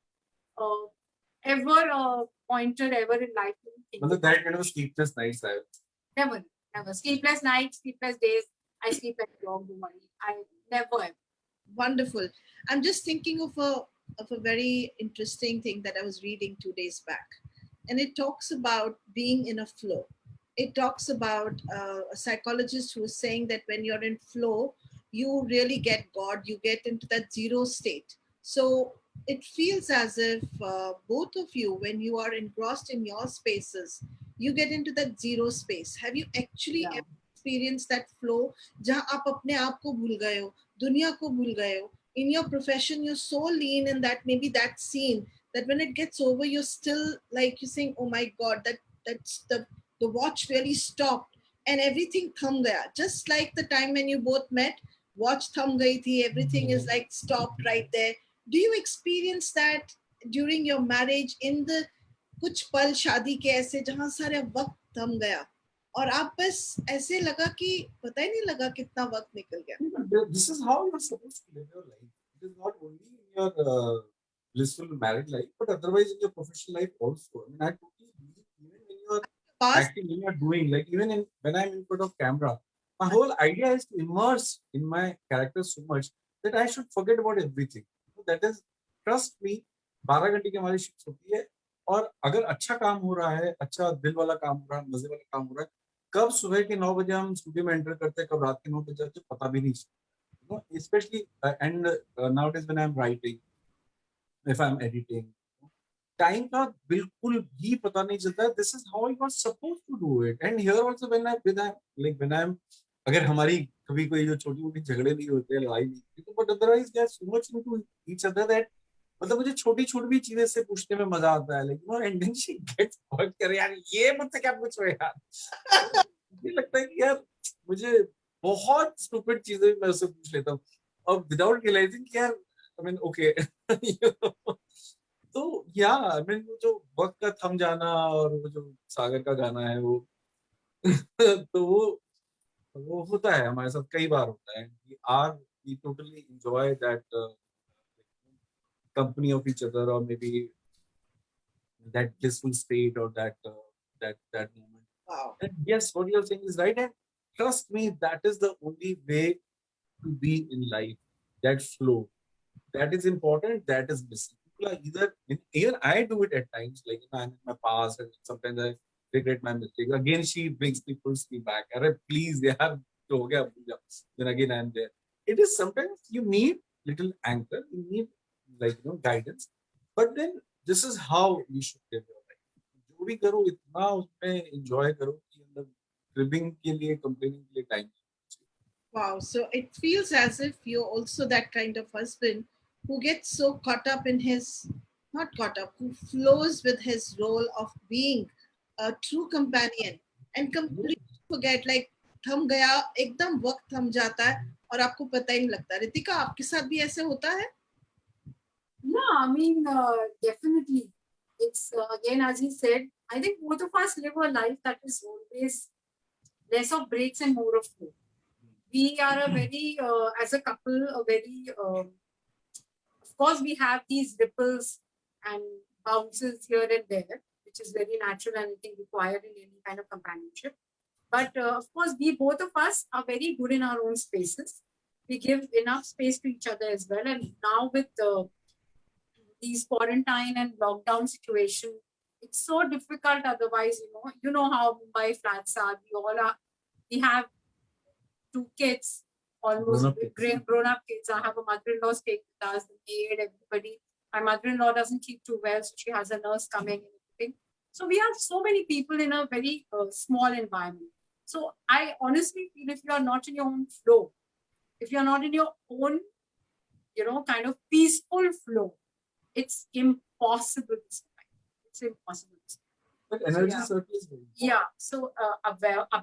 ever a pointer ever in life. But that kind of sleepless nights, never. Sleepless nights, sleepless days. I sleep like a dog. I never ever. Wonderful. I'm just thinking of a very interesting thing that I was reading 2 days back, and it talks about being in a flow. It talks about a psychologist who is saying that when you're in flow, you really get God, you get into that zero state. So it feels as if both of you, when you are engrossed in your spaces, you get into that zero space. Have you actually ever experienced that flow? जहाँ आप अपने आप को भूल गए हो, दुनिया को भूल गए हो. In your profession, you're so lean in that maybe that scene that when it gets over, you're still like you're saying, oh my God, that's the watch really stopped and everything thum gaya. Just like the time when you both met, watch thum gayi thi, everything is like stopped right there. Do you experience that during your marriage, in the कुछ पल शादी के ऐसे जहां सारा वक्त थम गया और आप बस ऐसे लगा कि पता ही नहीं लगा कितना वक्त निकल गया? This is how you're supposed to live your life. It is not only in your blissful married life, but otherwise in your professional life also. I mean, I totally believe even when you're pass acting, when you're doing, like even when I'm in front of camera, my whole idea is to immerse in my character so much that I should forget about everything. So that is, trust me, 12 घंटे की हमारी shift होती है और अगर अच्छा काम हो रहा है, अच्छा दिल वाला काम हो रहा है, मजे वाला काम हो रहा है, कब सुबह के 9 बजे हम स्टूडियो में एंटर करते हैं, कब रात के 9 बजे जाते हैं, पता भी नहीं चलता। Especially and nowadays when I'm writing, if I'm editing, time का बिल्कुल भी पता नहीं चलता है। This is how you are supposed to do it. And here also when I am अगर हमारी कभी कोई जो छोटी-मोटी झगड़े नहीं होते हैं, लड़ाई नहीं होती, तो but otherwise we are so much into each other that मतलब मुझे छोटी-छोटी भी चीजें से पूछने में मजा आता है। Like you know and then she gets hurt करे यार ये मुझसे क्या पूछ रहे हो यार। मुझे लगता है कि यार मुझे बहुत स्टूपिड चीजें भी मैं उससे पूछ लेता हूँ और विदाउट रियलाइजिंग कि यार आई मीन ओके तो या आई मीन वो जो वक्त का थम जाना और वो जो सागर का गाना है वो तो वो होता है हमारे साथ कई बार होता है we totally enjoy that company of each other or maybe that blissful state or that moment. wow. And yes, what you're saying is right. And trust me, that is the only way to be in life. That flow, that is important. That is missing. People are even I do it at times. Like I'm in my past, and sometimes I regret my mistake. Again, she brings me, pulls me back. Arre, please, yaar, to ho gaya, bhul jao. Then again, I'm there. It is sometimes you need little anchor. You need guidance. But then this is how you should live your life. जो भी करो इतना उसमें enjoy करो कि मतलब living के लिए complaining के लिए time. Wow. So it feels as if you're also that kind of husband who gets so caught up in his, not caught up, who flows with his role of being a true companion and completely forget, like थम गया, एकदम वक्त थम जाता है और आपको पता ही नहीं लगता। रितिका, आपके साथ भी ऐसे होता है? Yeah, I mean, definitely. It's again, as he said, I think both of us live a life that is always less of breaks and more of flow. We are a very, as a couple, a very, of course, we have these ripples and bounces here and there, which is very natural and I think required in any kind of companionship. But of course, we both of us are very good in our own spaces. We give enough space to each other as well. And now with these quarantine and lockdown situation, it's so difficult otherwise, you know how Mumbai flats are. We have 2 kids, almost grown-up kids. I have a mother-in-law staying with us, the maid, everybody. My mother-in-law doesn't keep too well, so she has a nurse coming and everything. So we have so many people in a very small environment. So I honestly feel if you are not in your own flow, if you're not in your own, kind of peaceful flow, it's impossible to survive. It's impossible to survive. But energy circle is very important. Yeah. So,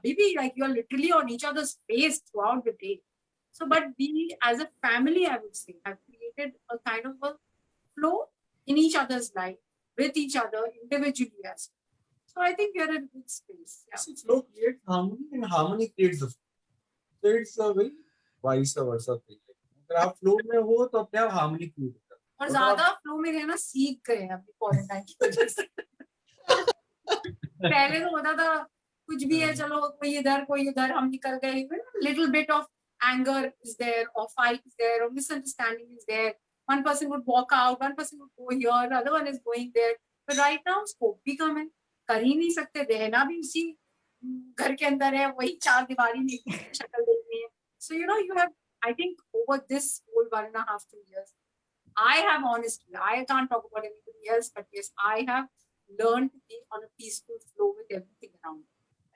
baby, like you're literally on each other's face throughout the day. So, but we as a family, I would say, have created a kind of a flow in each other's life, with each other individually as well. So, I think we're in a good space. Yeah. See, flow creates harmony and harmony creates the flow. So it's a very vice versa thing. अगर आप flow में हो तो अपने आप harmony create होता है। और ज्यादा फ्लो में रहना सीख गए हैं अभी क्वारंटाइन की वजह से। पहले तो होता था कुछ भी है चलो कोई इधर हम निकल गए, little bit of anger is there or fight is there or misunderstanding is there. One person would walk out, one person would go here, the other one is going there. But right now scope भी कम है, कर ही नहीं सकते, रहना भी उसी घर के अंदर है, वही 4 दीवारी में शक्ल देखनी है. So you have, I think over this whole 1.5 to 2 years, I have honestly, I can't talk about anybody else, but yes, I have learned to be on a peaceful flow with everything around me.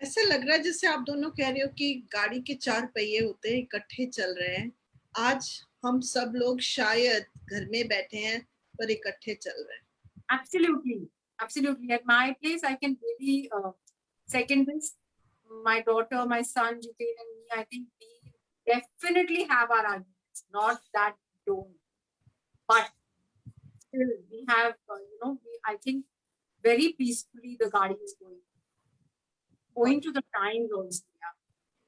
ऐसे लग रहा है जैसे आप दोनों कह रहे हो कि गाड़ी के 4 पहिए होते हैं, इकट्ठे चल रहे हैं. आज हम सब लोग शायद घर में बैठे हैं पर इकट्ठे चल रहे हैं. Absolutely. At my place, I can really second this. My daughter, my son, Jitin and me, I think we definitely have our arguments, not that we don't. But still, we have, I think very peacefully the Gadi is going to the times also, yeah,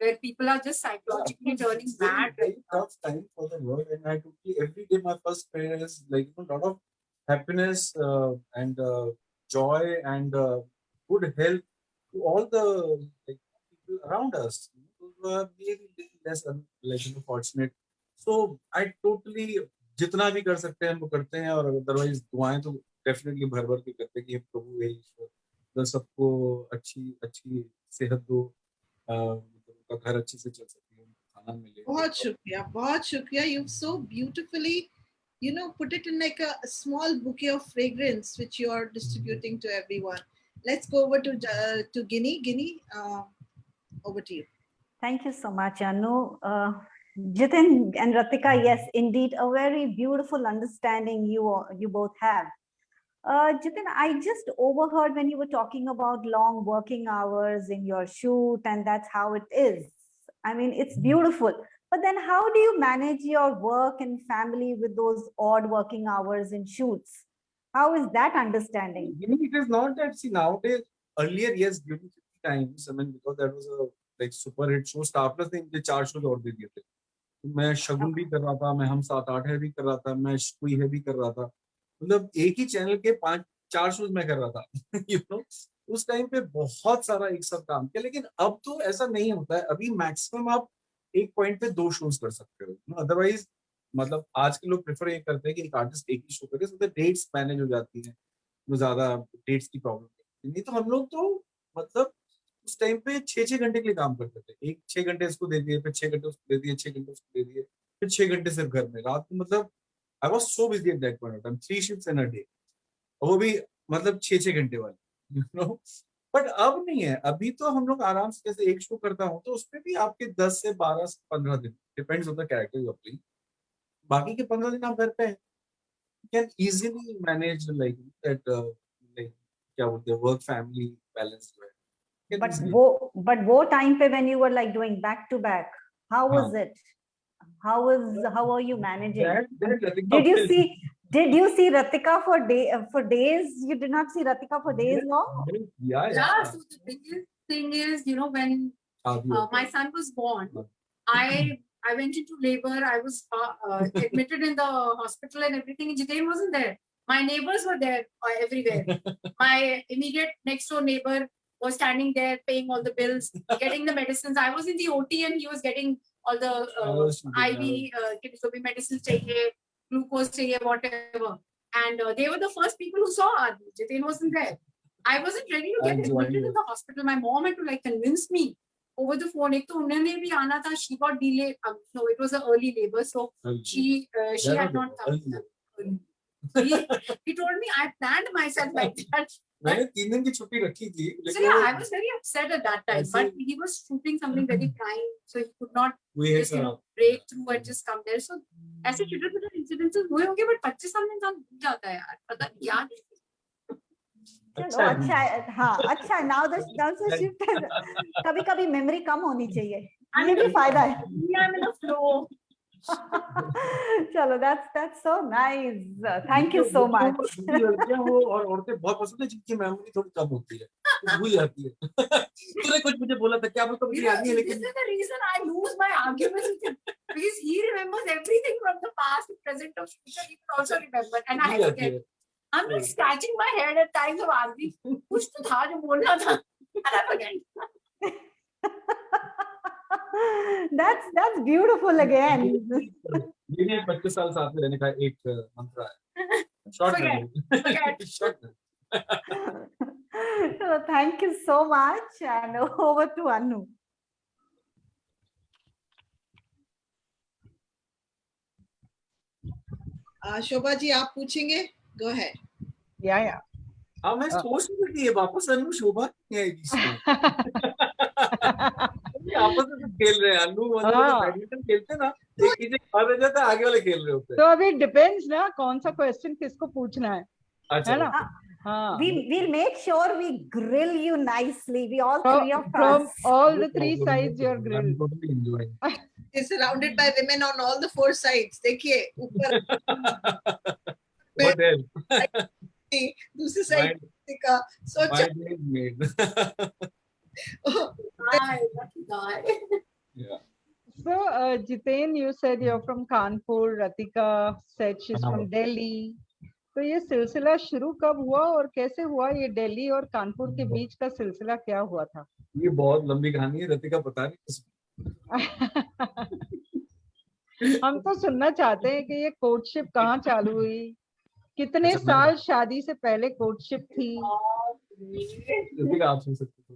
where people are just psychologically turning It's very, mad. very tough time for the world, and I totally every day my first prayer is like a lot of happiness and joy and good health to all the like people around us, who are maybe little less fortunate. So I totally जितना भी कर सकते हैं हम वो करते हैं, और अदरवाइज दुआएं तो डेफिनेटली भर भर के करते हैं कि हे प्रभु हे ईश्वर तो सबको अच्छी अच्छी सेहत दो, मतलब उनका घर अच्छे से चल सके, उनको खाना मिले। बहुत शुक्रिया, you so beautifully put it in like a small bouquet of fragrance which you are distributing to everyone. Let's go over to Guinea. Over to you. Thank you so much, Anu. Jitin and Ratika, yes, indeed, a very beautiful understanding you both have. Jitin, I just overheard when you were talking about long working hours in your shoot, and that's how it is. I mean, it's beautiful. But then how do you manage your work and family with those odd working hours in shoots? How is that understanding? It is not that, see, nowadays, earlier, yes, during 50 times, I mean, because that was a like super hit show, Star Plus ने मुझे 4 shows और दे दिए थे। मैं शगुन भी कर रहा था, मैं हम 7-8 है भी कर रहा था, मैं कोई है भी कर रहा था, मतलब एक ही चैनल के 5-4 शोज मैं कर रहा था। उस टाइम पे बहुत सारा एक साथ काम किया, लेकिन अब तो ऐसा नहीं होता है। अभी मैक्सिमम आप एक पॉइंट पे 2 शोज कर सकते हो, अदरवाइज मतलब आज के लोग प्रेफर ये करते हैं कि एक आर्टिस्ट एक ही शो करे, तो डेट्स मैनेज हो जाती हैं, वो ज्यादा डेट्स की प्रॉब्लम नहीं। तो हम लोग तो मतलब उस टाइम पे 6-6 घंटे के लिए काम करते थे, एक 6 घंटे इसको दे दिए, फिर 6 घंटे उसको दे दिए, 6 घंटे उसको दे दिए, फिर 6 घंटे सिर्फ घर में, रात को मतलब I was so busy at that point of time, 3 shifts in a day, वो भी मतलब 6-6 घंटे वाले, बट अब नहीं है। अभी तो हम लोग आराम से, जैसे एक शो करता हूँ तो उसमें भी आपके 10 से 12 से 15 दिन, depends on the character you are playing, बाकी के 15 दिन आप घर पे हैं, can easily manage like that, like क्या बोलते हैं, वर्क फैमिली बैलेंस जो है। But वो time पे when you were like doing back to back, how was it? How were you managing? Did you see Ratika for days? You did not see Ratika for days long? Yeah. So the biggest thing is, when my son was born, I went into labor. I was admitted in the hospital and everything. And Jitain wasn't there. My neighbors were there everywhere. My immediate next door neighbor was standing there paying all the bills, getting the medicines. I was in the OT and he was getting all the IV medicines, glucose, whatever. And they were the first people who saw Adi. Jitain wasn't there. I wasn't ready to get admitted in the hospital. My mom had to like convince me over the phone. Ek to unhone bhi aana tha, she got delayed. No, it was an early labor, so she had not come. He told me I planned myself like that. मैंने 3 दिन की छुट्टी रखी थी, लेकिन so I was very upset at that time, but he was shooting something very prime, so he could not just break through and just come there. So ऐसे छोटे-छोटे incidences हुए होंगे, but 25 साल में इंसान भूल जाता है यार, पता नहीं याद नहीं। चलो अच्छा है, हाँ अच्छा है। Now the shift है, कभी-कभी मेमोरी कम होनी चाहिए, ये भी फायदा है। I'm in a flow. चलो that's so nice. Thank you so much. वो और औरतें बहुत पसंद है जिनकी मेमोरी थोड़ी कम होती है, भूल जाती है। तूने कुछ मुझे बोला था, क्या बोलता मुझे याद नहीं है, लेकिन this is the reason I lose my arguments with him, because he remembers everything from the past, present, or future. He can also remember, and I forget. I'm like scratching my head at times of arguing. कुछ तो था जो बोलना था, and I forget. That's beautiful again. ये 25 साल साथ में रहने का एक मंत्र है, short Forget. So thank you so much, and over to Anu. Shobha ji आप पूछेंगे? Go ahead. Yeah. हाँ, मैं सोच रही थी ये वापस अनु शोभा नहीं आएगी इसमें। आपस में खेल रहे हैं, अनु बैडमिंटन खेलते ना, एक ही खा रह जाता, आगे वाले खेल रहे होते हैं। तो अभी डिपेंड्स ना कौन सा क्वेश्चन किसको पूछना है, अच्छा, है ना? हाँ, we'll make sure we grill you nicely. We all three of us. From all the 3 sides you're grilled. I'm totally enjoying. is surrounded by women on all the four sides. देखिए ऊपर What else? दूसरी side का My सोचा day is made. Guy, lucky guy. Yeah. So, Jiten, you said you're from Kanpur. Ratika said she's from Delhi. तो ये सिलसिला शुरू कब हुआ और कैसे हुआ? ये दिल्ली और कानपुर के बीच का सिलसिला क्या हुआ था? ये बहुत लंबी कहानी है, रतिका पता नहीं। हम तो सुनना चाहते हैं कि ये कोर्टशिप कहाँ चालू हुई, कितने अच्छा, साल शादी से पहले कोर्टशिप थी? रतिका आप सुन सकते हो।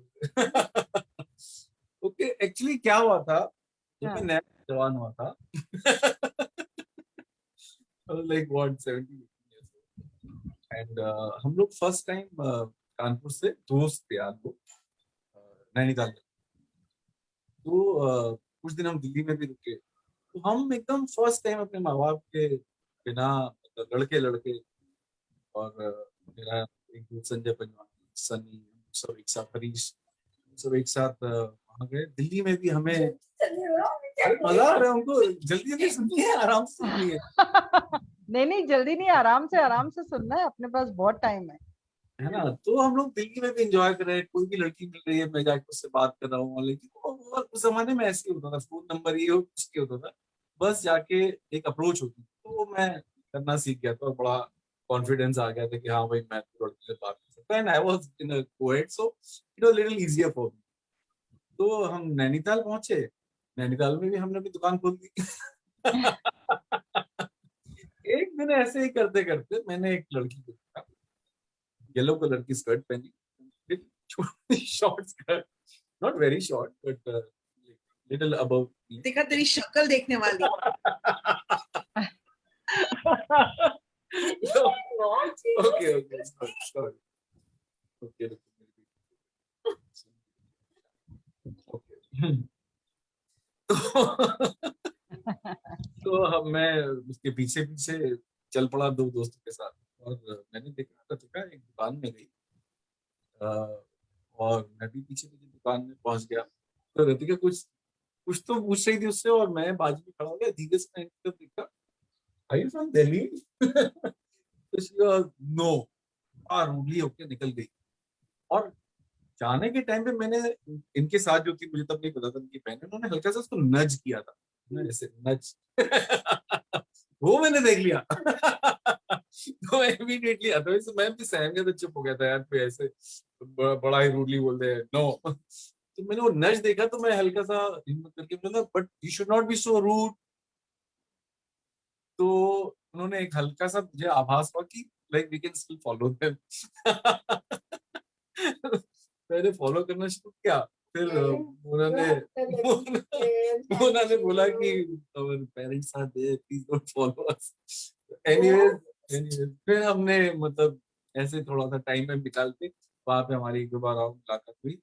ओके, एक्चुअली क्या हुआ था जब मैं नया जवान हुआ था, लाइक व्हाट 17 एंड हम लोग फर्स्ट टाइम कानपुर से दोस्त थे यार लोग नैनीताल। तो कुछ दिन हम दिल्ली में भी रुके, तो हम एकदम फर्स्ट टाइम अपने माँ बाप के बिना लड़के और मेरा एक दोस्त संजय पंजवानी, सनी, सब एक साथ, हरीश, सब एक साथ वहाँ गए। दिल्ली में भी हमें मजा आ रहा है, हमको जल्दी सुनिए, आराम से सुनिए। नहीं जल्दी नहीं, आराम से सुनना है, अपने पास बहुत टाइम है ना। तो हम लोग दिल्ली में भी एंजॉय कर रहे हैं, कोई भी लड़की मिल रही है मैं जाके उससे बात कर रहा हूँ, लेकिन उस जमाने में ऐसे ही होता था, फोन नंबर ये कुछ नहीं होता था, बस जाके एक अप्रोच होती। तो मैं करना सीख गया था और बड़ा कॉन्फिडेंस आ गया था कि हाँ भाई मैं तो लड़की से बात कर सकता हूं, and I was in a coed, so it was little easier for me. तो हम नैनीताल पहुंचे, नैनीताल में भी हमने अपनी दुकान खोल दी। एक दिन ऐसे ही करते करते मैंने एक लड़की को देखा, येलो कलर की स्कर्ट पहनी, short skirt, not very short but little above. देखा तेरी शक्ल देखने वाली। ओके सॉरी ओके तो हम मैं उसके पीछे पीछे चल पड़ा दो दोस्तों के साथ, और मैंने देखा रतिका एक दुकान में गई, और मैं भी पीछे पीछे दुकान में पहुंच गया। तो रतिका कुछ तो पूछ रही थी उससे, और मैं बाजू में खड़ा हो गया, धीरे से मैंने देखा, आर यू फ्रॉम दिल्ली? तो नो, रूडली होके निकल गई। और जाने के टाइम पे मैंने इनके साथ जो थी, मुझे तब नहीं पता था इनकी बहन, उन्होंने हल्का सा उसको नज किया था, ऐसे नज। वो मैंने देख लिया। तो इमीडिएटली, अदरवाइज मैं भी सहम गया था, चुप हो गया था यार, कोई ऐसे बड़ा ही रूडली बोल दे नो। तो मैंने वो नज देखा, तो मैं हल्का सा हिम्मत करके बोला, but you should not be so rude. तो उन्होंने एक हल्का सा मुझे आभास हुआ कि like we can still follow them. मैंने फॉलो करना शुरू किया, फिर उन्होंने बोला कि our parents are there, please don't follow us. Anyways, फिर हमने मतलब ऐसे थोड़ा सा टाइम में निकाल के वहां पे हमारी एक दो बार और मुलाकात हुई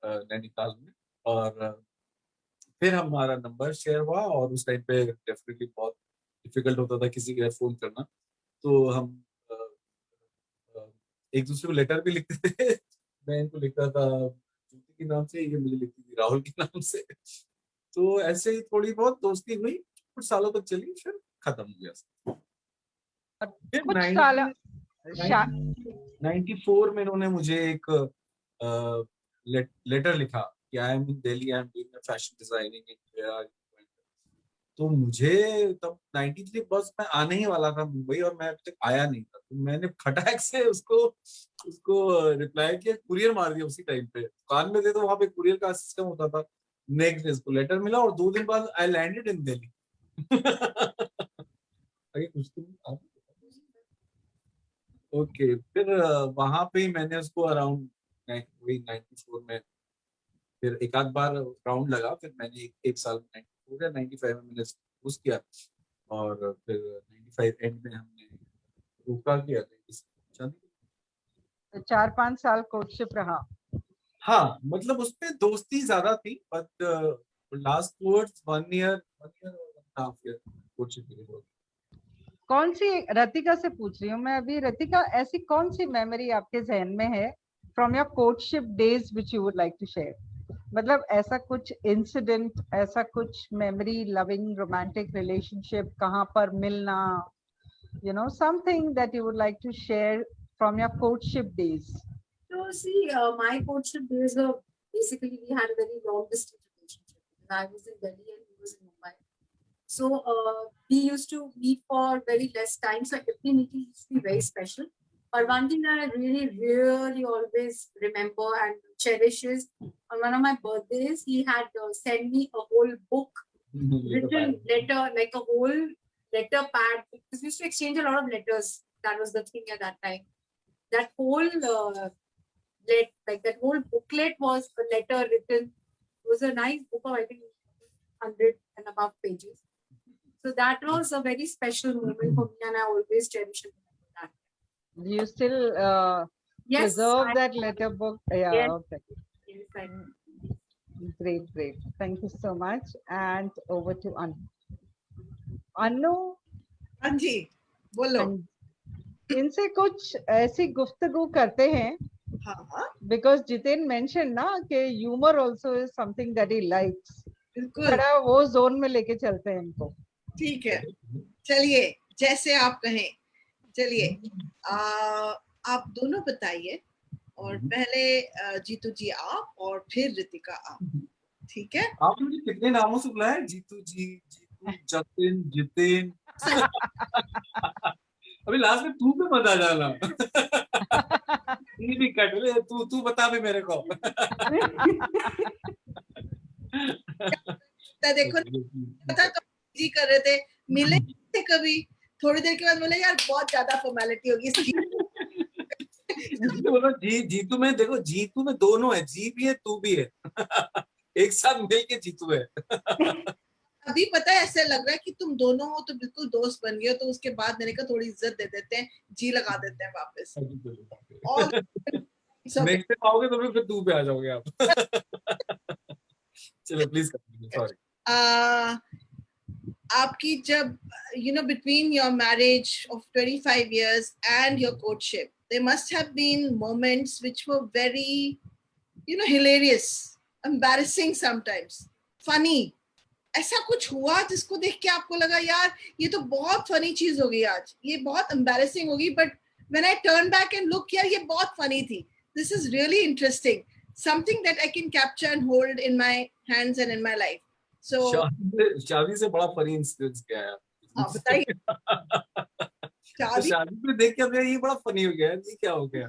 नैनीताल में, और फिर हमारा नंबर शेयर हुआ। और उस टाइम पे डेफिनेटली बहुत डिफिकल्ट होता था किसी के फोन करना, तो हम एक दूसरे को लेटर भी लिखते थे। मैं इनको लिखता था ज्योति के नाम से, ये मुझे लिखती थी राहुल के नाम से। तो ऐसे ही थोड़ी बहुत दोस्ती हुई, कुछ सालों तक चली, फिर खत्म हो गया। फिर कुछ साल 94 में इन्होंने मुझे एक लेटर लिखा कि I am in Delhi, I am doing fashion designing in. तो मुझे तब 93 बस में आने ही वाला था मुंबई, और मैं अभी तक आया नहीं था। तो मैंने खटाक से उसको रिप्लाई किया, कुरियर मार दिया उसी टाइम पे। दुकान में थे तो वहां पे कुरियर का सिस्टम होता था। नेक्स्ट डे उसको लेटर मिला, और 2 दिन बाद I landed in Delhi. Okay, फिर वहां पे ही मैंने उसको अराउंड 94 में फिर एक आध बार राउंड लगा। फिर मैंने एक साल 94 या 95 में मैंने उस किया, और फिर 95 एंड में हमने रोका किया था। 4-5 साल कोर्टशिप रहा। हाँ, मतलब उसमें दोस्ती ज्यादा थी, but last towards 1 year 1.5 year courtship period. कौन सी, रतिका से पूछ रही हूँ मैं अभी, रतिका ऐसी कौन सी मेमोरी आपके जहन में है from your courtship days which you would like to share? मतलब ऐसा कुछ इंसिडेंट, ऐसा कुछ मेमोरी, लविंग रोमांटिक रिलेशनशिप, कहाँ पर मिलना, something that you would like to share from your courtship days. So see, my courtship days were basically we had a very long distance relationship. I was in Delhi and he was in Mumbai. So we used to meet for very less time. So every meeting used to be very special. But one thing that I really, really always remember and cherish is on one of my birthdays, he had sent me a whole book, written letter, like a whole letter pad. Because we used to exchange a lot of letters. That was the thing at that time. That whole like that whole booklet was a letter written. It was a nice book of I think 100 and above pages. So that was a very special moment for me, and I always cherish it. That. Do you still Yes, preserve I- that letter book? Yeah, Yes. okay. Yes, I do. Great, great. Thank you so much. And over to Anu. Anu, हाँ जी, बोलो। इनसे कुछ ऐसी गुफ्तगू करते हैं, हाँ, because Jitin mentioned ना कि humor also is something that he likes. बिल्कुल थोड़ा वो जोन में लेके चलते हैं इनको. ठीक है, चलिए जैसे आप कहें। चलिए आप दोनों बताइए, और पहले जीतू जी आप और फिर रितिका आप, ठीक है? आपने मुझे कितने नामों से बुलाया? जीतू जी, जीतू, जतिन, जितिन। अभी लास्ट में तू पे मत आ जाना। ये भी कट ले, तू बता भी मेरे को। देखो पता तो जी कर रहे थे, मिले थे कभी, थोड़ी देर के बाद बोले यार बहुत ज्यादा फॉर्मेलिटी होगी इस बोला जीतू में, देखो जीतू में दोनों है, जी भी है तू भी है। एक साथ मिल के जीतू है। अभी पता है ऐसे लग रहा है कि तुम दोनों हो तो बिल्कुल दोस्त बन गए हो, तो उसके बाद मैंने कहा थोड़ी इज्जत दे देते हैं, जी लगा देते हैं वापस। और नेक्स्ट टाइम आओगे तो फिर तू पे आ जाओगे आप। चलो प्लीज सॉरी। आपकी जब between your marriage of 25 years and your courtship, there must have been moments which were very hilarious, embarrassing sometimes, funny. ऐसा कुछ हुआ जिसको देख के आपको लगा यार ये तो बहुत फनी चीज हो गई, आज ये बहुत embarrassing होगी, but when I turn back and look, यार ये बहुत funny थी. This is really interesting, something that I can capture and hold in my hands and in my life. So शादी से बड़ा फनी इंसिडेंस क्या है? बताइए। शादी पे देख के अब ये बड़ा फनी हो गया, ये क्या हो गया?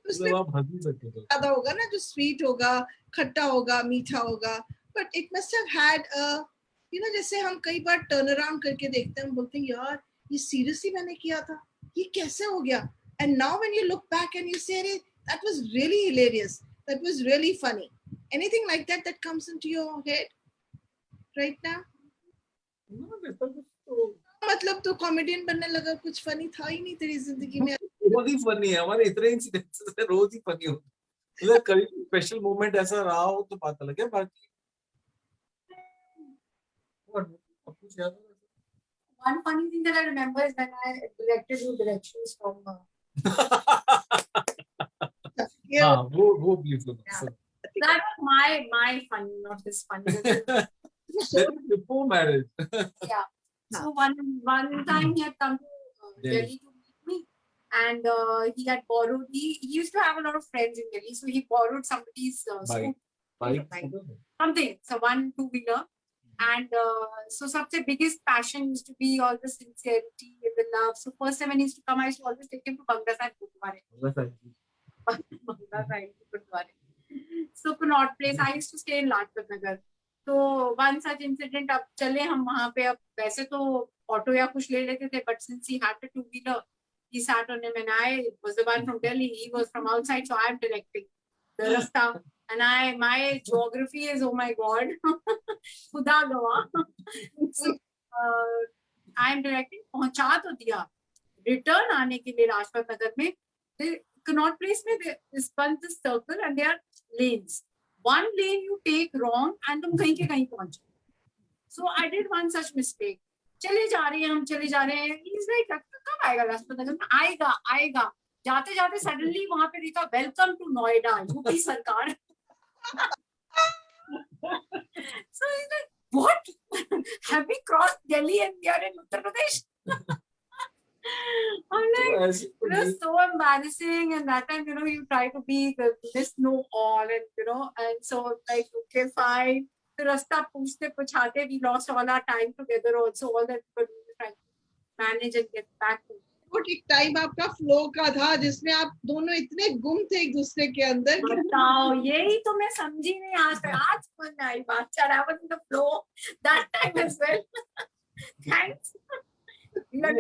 उसमें आप हंस नहीं सकते तो ज्यादा होगा ना, जो स्वीट होगा, खट्टा होगा, मीठा होगा, but it must have had a जैसे हम कई बार टर्न अराउंड करके देखते हैं, हम बोलते हैं यार ये सीरियसली मैंने किया था, ये कैसे हो गया? And now when you look back and you say that was really hilarious, that was really funny. Anything like that that comes into your head right now? मतलब तो कॉमेडियन बनने लगा, कुछ फनी था ही नहीं तेरी जिंदगी में? रोज ही फनी है हमारे, इतने इंसिडेंट्स से रोज ही फनी होते हैं। मतलब कभी स्पेशल मोमेंट ऐसा रहा हो तो पता लगे, बाकी कुछ याद है? One funny thing that I remember is when I directed you directions from. Yeah. वो प्लीज सुनो। That was my funny, not his funny. Before marriage. Yeah. So one time he had come to Delhi to meet me, and he had borrowed. He used to have a lot of friends in Delhi, so he borrowed somebody's Bike. something, so 1 2-wheeler. And so सबसे biggest passion used to be all the sincerity and the love. So first time when he used to come, I used to always take him to Bangla Sahib Gurudwara. Bangla Sahib Gurudwara. So Connaught Place, I used to stay in Lajpat Nagar. So one such incident, अब चले हम वहाँ पे, अब वैसे तो auto या कुछ ले लेते थे, but since he had a 2-wheeler, he sat on him, and I was the one from Delhi, he was from outside, so I'm directing the rasta. And my geography is, oh my God, खुदा गवाह. So I'm directing, पहुंचा तो दिया, return आने के लिए लाजपत नगर में, Connaught Place में is this circle and there are lanes. One lane you take wrong and तुम कहीं के कहीं पहुंचे. So I did one such mistake. चले जा रहे हैं हम, चले जा रहे हैं. He's like, कब आएगा लाजपत नगर में? आएगा. जाते जाते suddenly वहां पे लिखा वेलकम टू नोएडा, यूपी सरकार. So he's like, what? Have we crossed Delhi and we are in Uttar Pradesh? I'm like, ऐसे तो it was so embarrassing, and that time, you try to be the Miss Know All, and so like, okay, fine. The rasta puchte puchate, we lost all our time together also, all that we were trying to manage and get back to. But एक time आपका flow का था जिसमें आप दोनों इतने गुम थे एक दूसरे के अंदर कि बताओ, यही तो मैं समझी नहीं आज तक, आज समझ में आई बात. I was in the flow that time as well. Thanks. I was in the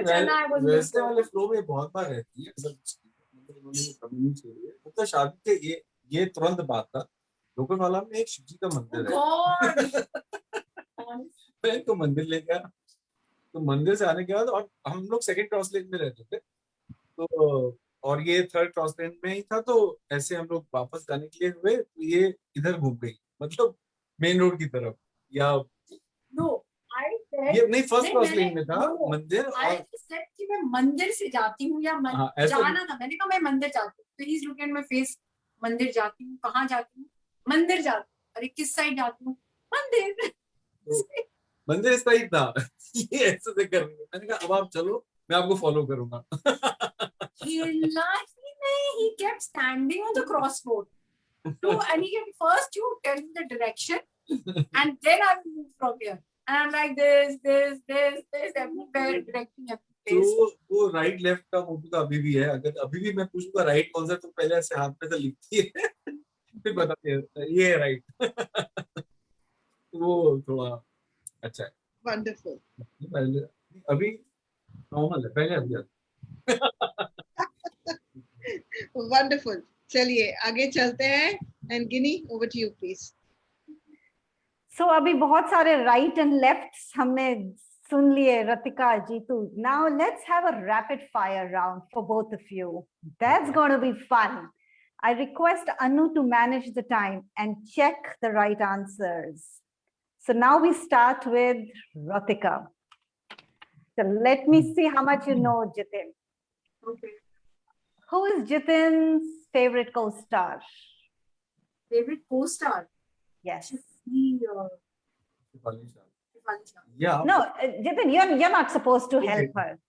वैसे flow. वाले फ्लो में बहुत बार रहती है सब चीजें, मतलब उन्होंने ये कमी नहीं छोड़ी है. मतलब शादी के ये तुरंत बात था. लोकलवाला में एक शिव जी का मंदिर है. God. मैं तो मंदिर ले गया. तो मंदिर से आने के बाद, और हम लोग सेकंड क्रॉस लेन में रहते थे, तो और ये थर्ड क्रॉस लेन में ही था, तो ऐसे हम लोग वापस जाने के लिए हुए, तो ये इधर घूम गई, मतलब मेन रोड की तरफ. या No, I said. ये नहीं, फर्स्ट नहीं, क्रॉस मैंने- लेन में था no, मंदिर. I और said कि मैं मंदिर से जाती हूँ या हाँ, ऐसे- जाना था. मैंने कहा मैं मंदिर जाती हूँ. तो he's looking at my face. मंदिर जाती हूँ. कहाँ जाती हूँ? मंदिर जाती हूँ. अरे किस साइड जाती हूँ? मंदिर. मंदिर इस टाइप था. ये ऐसे से कर रही है. मैंने कहा अब आप चलो, मैं आपको फॉलो करूंगा. हिला ही नहीं. He kept standing on the crossroad. And he kept, first you tell me the direction, and then I will move from here. And I'm like this, everywhere, directing every तो place. वो right left का मोटू तो अभी भी है. अगर अभी भी मैं पूछूंगा राइट कौन सा, तो पहले ऐसे हाथ में से लिखती है, फिर बताती है ये है राइट. वो थोड़ा अच्छा है. वंडरफुल. पहले अभी नॉर्मल है, पहले अभी वंडरफुल. चलिए आगे चलते हैं. And Ginni, over to you please. So अभी बहुत सारे right and lefts हमने सुन लिए, Ratika, Jeetu. Now let's have a rapid fire round for both of you. That's going to be fun. I request Anu to manage the time and check the right answers. So now we start with Ratika. So let me see how much you know, Jitin. Okay. Who is Jitin's favorite co-star? Favorite co-star? Yes. He, yeah. No, Jitin, you're not supposed to help her.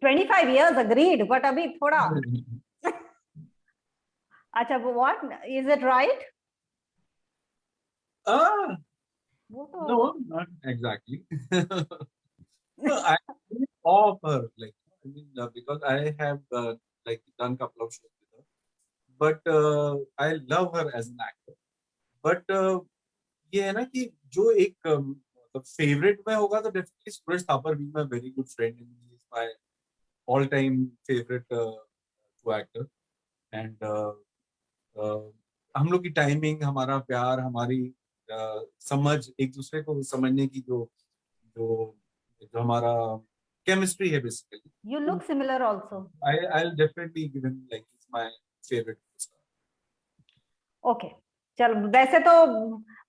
25 years, agreed, but abhi thoda. Acha, what? Is it right? No, not exactly. No, I awe of her, like, I mean, because I have like done couple of shows with her, but I love her as an actor. But ये है ना कि जो एक favorite में होगा तो definitely Suraj Thapar being my very good friend, and he is my all-time favorite actor. And हम लोग की टाइमिंग, हमारा प्यार, हमारी समझ, एक दूसरे को समझने की जो हमारा chemistry है basically. You look similar also. I'll definitely give him, like, he's my favorite star. Okay. चलो, वैसे तो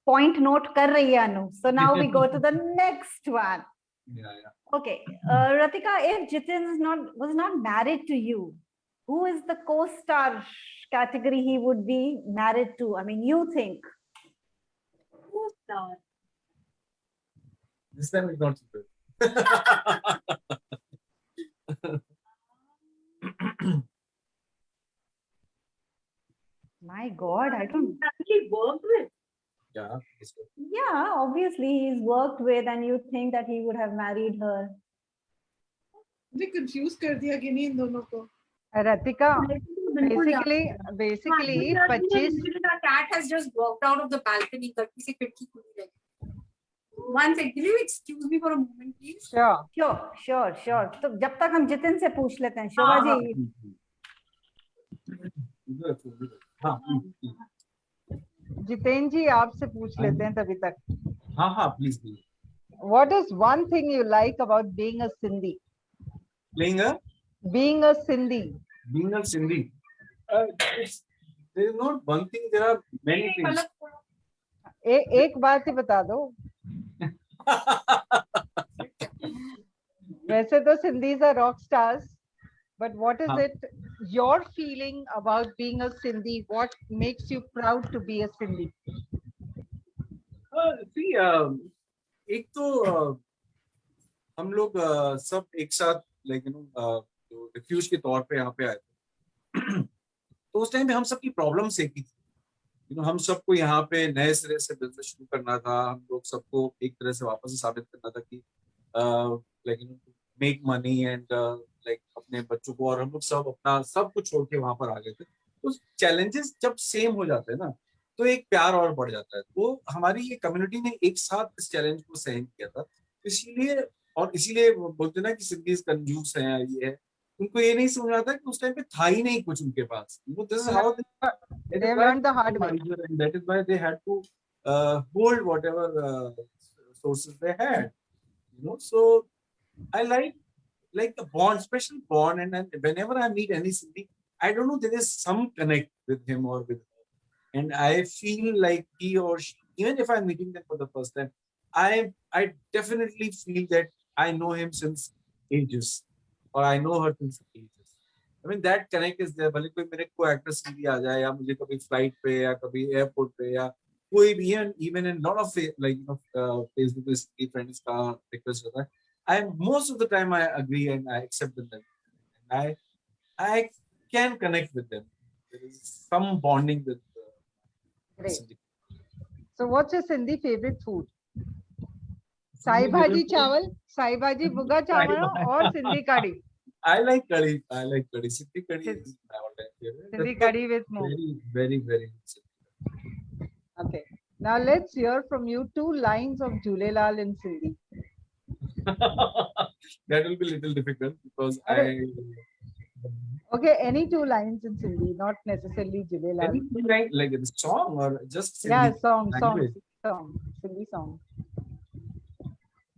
point note कर रही है अनु. So now we go to the next one. Yeah. Okay, Ratika, if Jitin was not married to you, who is the co-star category he would be married to? I mean, you think? Co-star. This time it's not super. My God, I don't. He worked with. Yeah. Yeah, obviously he's worked with, and you think that he would have married her. भी confuse कर दिया गिनी इन दोनों को. Ratika, basically 25. The cat has just walked out of the balcony. One second, will you excuse me for a moment, please? Sure. तो जब तक हम जितिन से पूछ लेते हैं, शोभा जी. हाँ. जितेन जी आपसे पूछ लेते हैं तभी तक. हाँ, please. What is one thing you like about being a Sindhi? Being a Sindhi. There is not one thing, there are many things. एक बात ही बता दो. वैसे तो Sindhis are rock stars, but what is it, your feeling about being a Sindhi? What makes you proud to be a Sindhi? See, एक तो हम लोग सब एक साथ लाइक जो रिफ्यूज के तौर पे यहाँ पे आए थे तो उस टाइम पे हम सबकी प्रॉब्लम्स एक ही थी हम सबको यहाँ पे नए सिरे से बिजनेस शुरू करना था हम लोग सबको एक तरह से वापस से साबित करना था कि like make money and like अपने बच्चों को और हम लोग सब अपना सब कुछ छोड़ के वहां पर आ गए थे तो चैलेंजेस जब सेम हो जाते हैं ना तो एक प्यार और बढ़ जाता है तो हमारी ये कम्युनिटी ने एक साथ इस चैलेंज को सहन किया था इसीलिए वो बोलते हैं ना कि सिंधी कंजूस हैं ये है उनको ये नहीं समझ आता कि उस टाइम पे था ही नहीं कुछ उनके पास this is how that They is have why learned the hard way. and that is why they had to hold whatever sources they had so I like the bond special bond and whenever I meet any Sindhi I don't know there is some connect with him or with her and I feel like he or she even if I'm meeting them for the first time I definitely feel that I know him since ages or I know her since ages I mean that connect is there भले कोई मेरे को actor सीधी आ जाए या मुझे कभी flight पे या कभी एयरपोर्ट पे या कोई भी even in lot of like Facebook friends का रिक्वेस्ट होता है I most of the time I agree and I accept them and I can connect with them there is some bonding with Great. Sindhi. So what's your Sindhi favorite food? Sai bhaji chawal, sai bhaji buga chawal or Sindhi curry? I like curry. Sindhi curry is my all-time favorite. Sindhi That's curry with more. very, very Okay. Now let's hear from you 2 lines of Jhulelal in Sindhi. That will be a little difficult because Okay, any 2 lines in Sindhi, not necessarily Jhulelal. Anything like a song or just Sindhi Yeah, song, Sindhi song.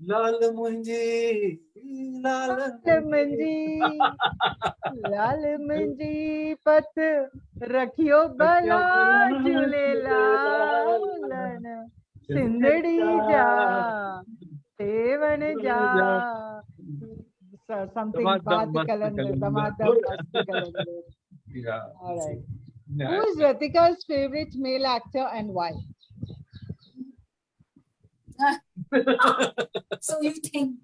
Lal munji, lal लाल मंजी पत रखियो भला झूलेलाल सिंधड़ी जा seven जा something baat kalandar damadam mast kalandar. Yeah. All right. Yeah. Who is Ratika's favorite male actor and why? So you think?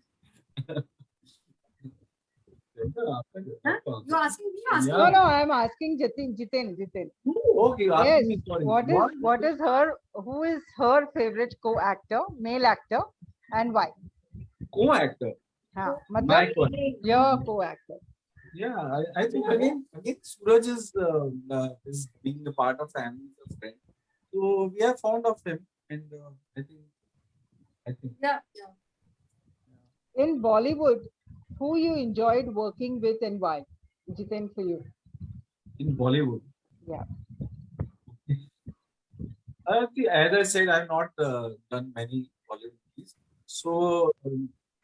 Huh? You're asking me? Asking No, no, I'm asking Jiten. Okay, ask Yes. me, sorry. Who is her favorite co-actor, male actor, and why? Co-actor? हाँ, My मतलब co-actor. your co-actor. Yeah, I think again Suraj is being a part of family, a friend. So we are fond of him, and I think. Yeah. In Bollywood, who you enjoyed working with and why? Jiten, for you. In Bollywood. Yeah. See, as I said, I've not done many Bollywood movies. So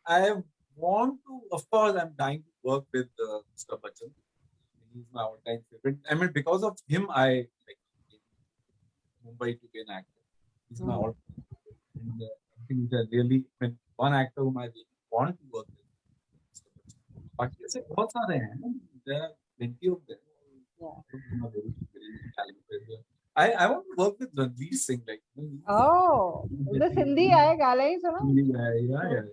I want to, of course, I'm dying to work with Mr. Bachchan. He's my all-time favorite. I mean, because of him, I like Mumbai to be an actor. He's my all-time favorite. And I think that really, I mean, one actor whom I really want to work with. But ऐसे बहुत सारे हैं. There are plenty of them. I want to work with Ranveer Singh. Like, Oh, the Sindhi आया गाला ही सुना. yeah.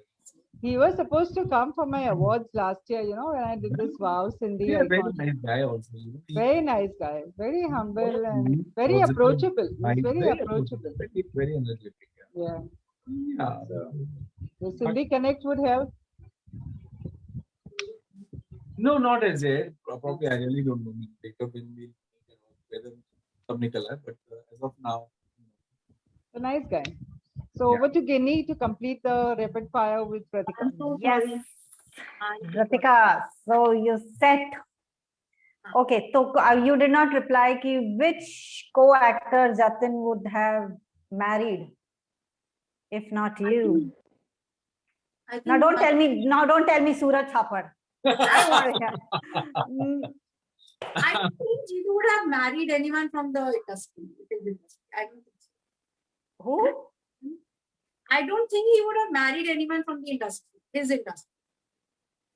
He was supposed to come for my awards last year, when I did this Wow Sindhi Yeah, very icon. nice guy also. Very nice guy, very humble and He's very positive, approachable. He's nice, very approachable. Very energetic. Yeah. Yeah. The Sindhi Connect would help. No, not as yet. Probably I really don't know. Later when we whether some Nicola, but as of now. A nice guy. So Yeah. over to Guinea to complete the rapid fire with Pratika. I'm so Yes. sorry. Ratika, so you said, okay, so you did not reply ki which co-actor Jatin would have married, if not you. I think Now don't tell me Suraj Thapar. I want to hear. I don't think he would have married anyone from the industry. I don't think so. Who? I don't think he would have married anyone from the industry, his industry.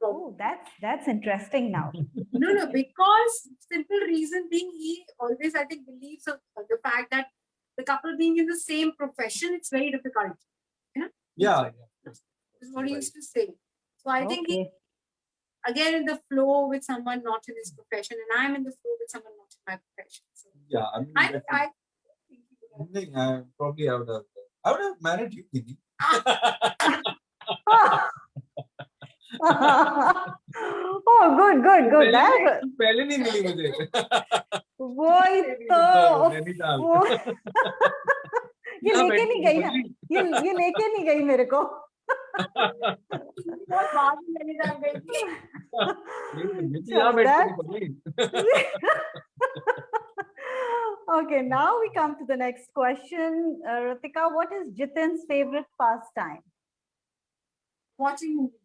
Oh, that's interesting now. No, because simple reason being he always, I think, believes of the fact that the couple being in the same profession, it's very difficult. Yeah. This is what he used to say. So I think he, Okay. again, in the flow with someone not in his profession, and I'm in the flow with someone not in my profession. So Yeah, I mean, I definitely. think he would have- Probably I would have married you, Didi. Oh, good. That पहले नहीं मिली मुझे. वही तो नैनीताल. वो ये यहाँ लेके बैठी नहीं गई ना, बदली. ये लेके नहीं गई मेरे को. बहुत बाद में मैंने जान गई थी। नीचे यहाँ बैठ के बदली. Okay, now we come to the next question. Ritika, what is Jitin's favorite pastime? Watching movies.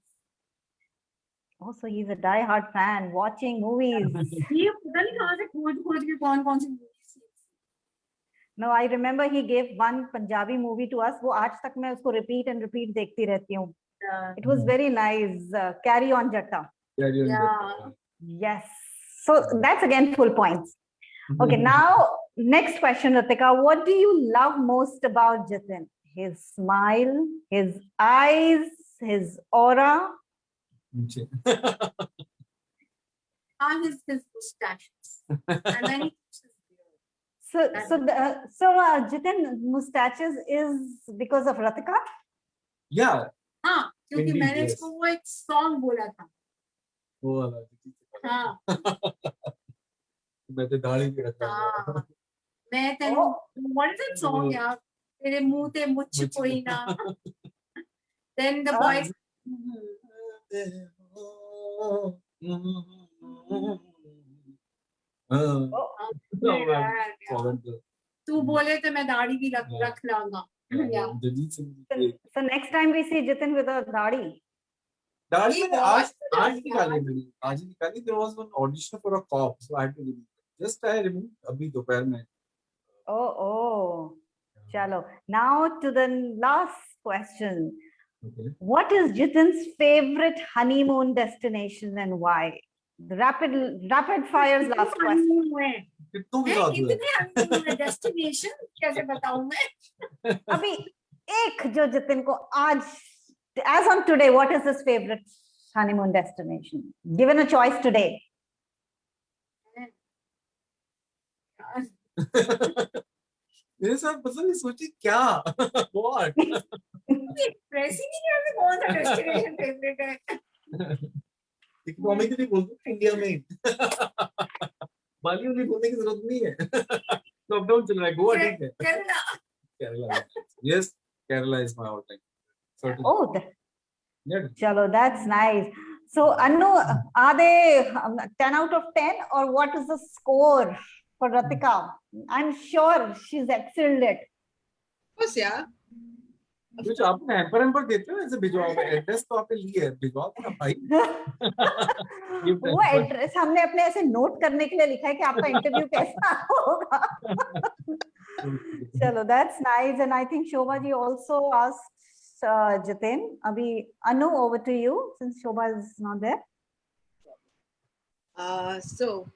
Oh, so he's a die-hard fan, watching movies. ये पता नहीं कहाँ से खोज के कौन सी movies. No, I remember he gave one Punjabi movie to us. वो आज तक मैं उसको repeat and repeat देखती रहती हूँ. It was very nice. Carry on, Jatta. Yeah. Yes. So that's again full points. Okay, now next question, Ritika. What do you love most about Jitin? His smile, his eyes, his aura. नीचे. His mustaches. And then he keeps his beard. So Jitin mustaches is because of Ritika? Yeah. हाँ, क्योंकि Indeed, मैंने yes. इसको वो एक song बोला था. वो वाला. हाँ. मैं तो दाढ़ी भी रखा हाँ. हूँ. मैं तेनु what is that song यार? तेरे मुंह ते मुझ कोई ना. Then the boys. तू बोले तो मैं दाढ़ी भी रख लाऊंगा. Yeah. So next time we see Jitin with a dadi. दाढ़ी मैंने आज दाढ़ी निकाली मैंने. आज ही निकाली. There was one audition for a cop, so I had to remove it. Just I removed अभी दोपहर में. Oh. Chalo. Now to the last question. Okay. What is Jitin's favorite honeymoon destination and why? The rapid fires last question. कितनों के साथ हुआ? कितने destination कैसे बताऊं मैं? अभी एक जो जितिन को आज, as on today, what is his favorite honeymoon destination? Given a choice today. मेरे साथ पता नहीं सोची क्या? What? एक्सप्रेस ही नहीं करते कौन सा डेस्टिनेशन फेवरेट है. इकोनॉमिक नहीं बोलते इंडिया में. बाली उन्हें बोलने की जरूरत नहीं है. लॉकडाउन चल रहा है. गोवा ठीक है. Kerala. Kerala. Yes, Kerala is my all time. Certainly. Oh, Yeah. chalo, that's nice. So, Anu, are they 10 out of 10 or what is the score for Ratika? I'm sure she's excelled it. Of course, yeah. कुछ आपने hamper देते हो ऐसे भिजवाओ. Address तो आपने ली है. भिजवाओ ना भाई. वो एड्रेस हमने अपने ऐसे नोट करने के लिए लिखा है कि आपका इंटरव्यू कैसा होगा. Chalo, that's nice. And I think Shobha ji also asked Jitin. Abhi, Anu, over to you since Shobha is not there. So,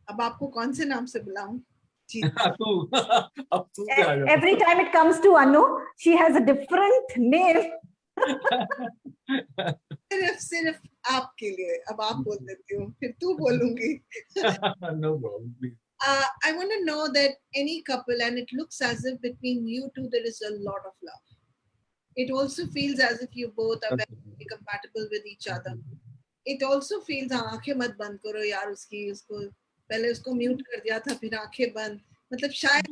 अब आपको कौन से नाम से बुलाऊं? तू अब तू क्या आ जा. Every time it comes to Anu, she has a different name. सिर्फ आपके लिए अब आप बोल देती हूँ, फिर तू बोलूंगी. No problem. Please. I want to know that any couple, and it looks as if between you two there is a lot of love. It also feels as if you both are very compatible with each other. It also feels आंखें मत बंद करो यार उसकी, उसको पहले उसको mute कर दिया था फिर आंखें बंद. मतलब शायद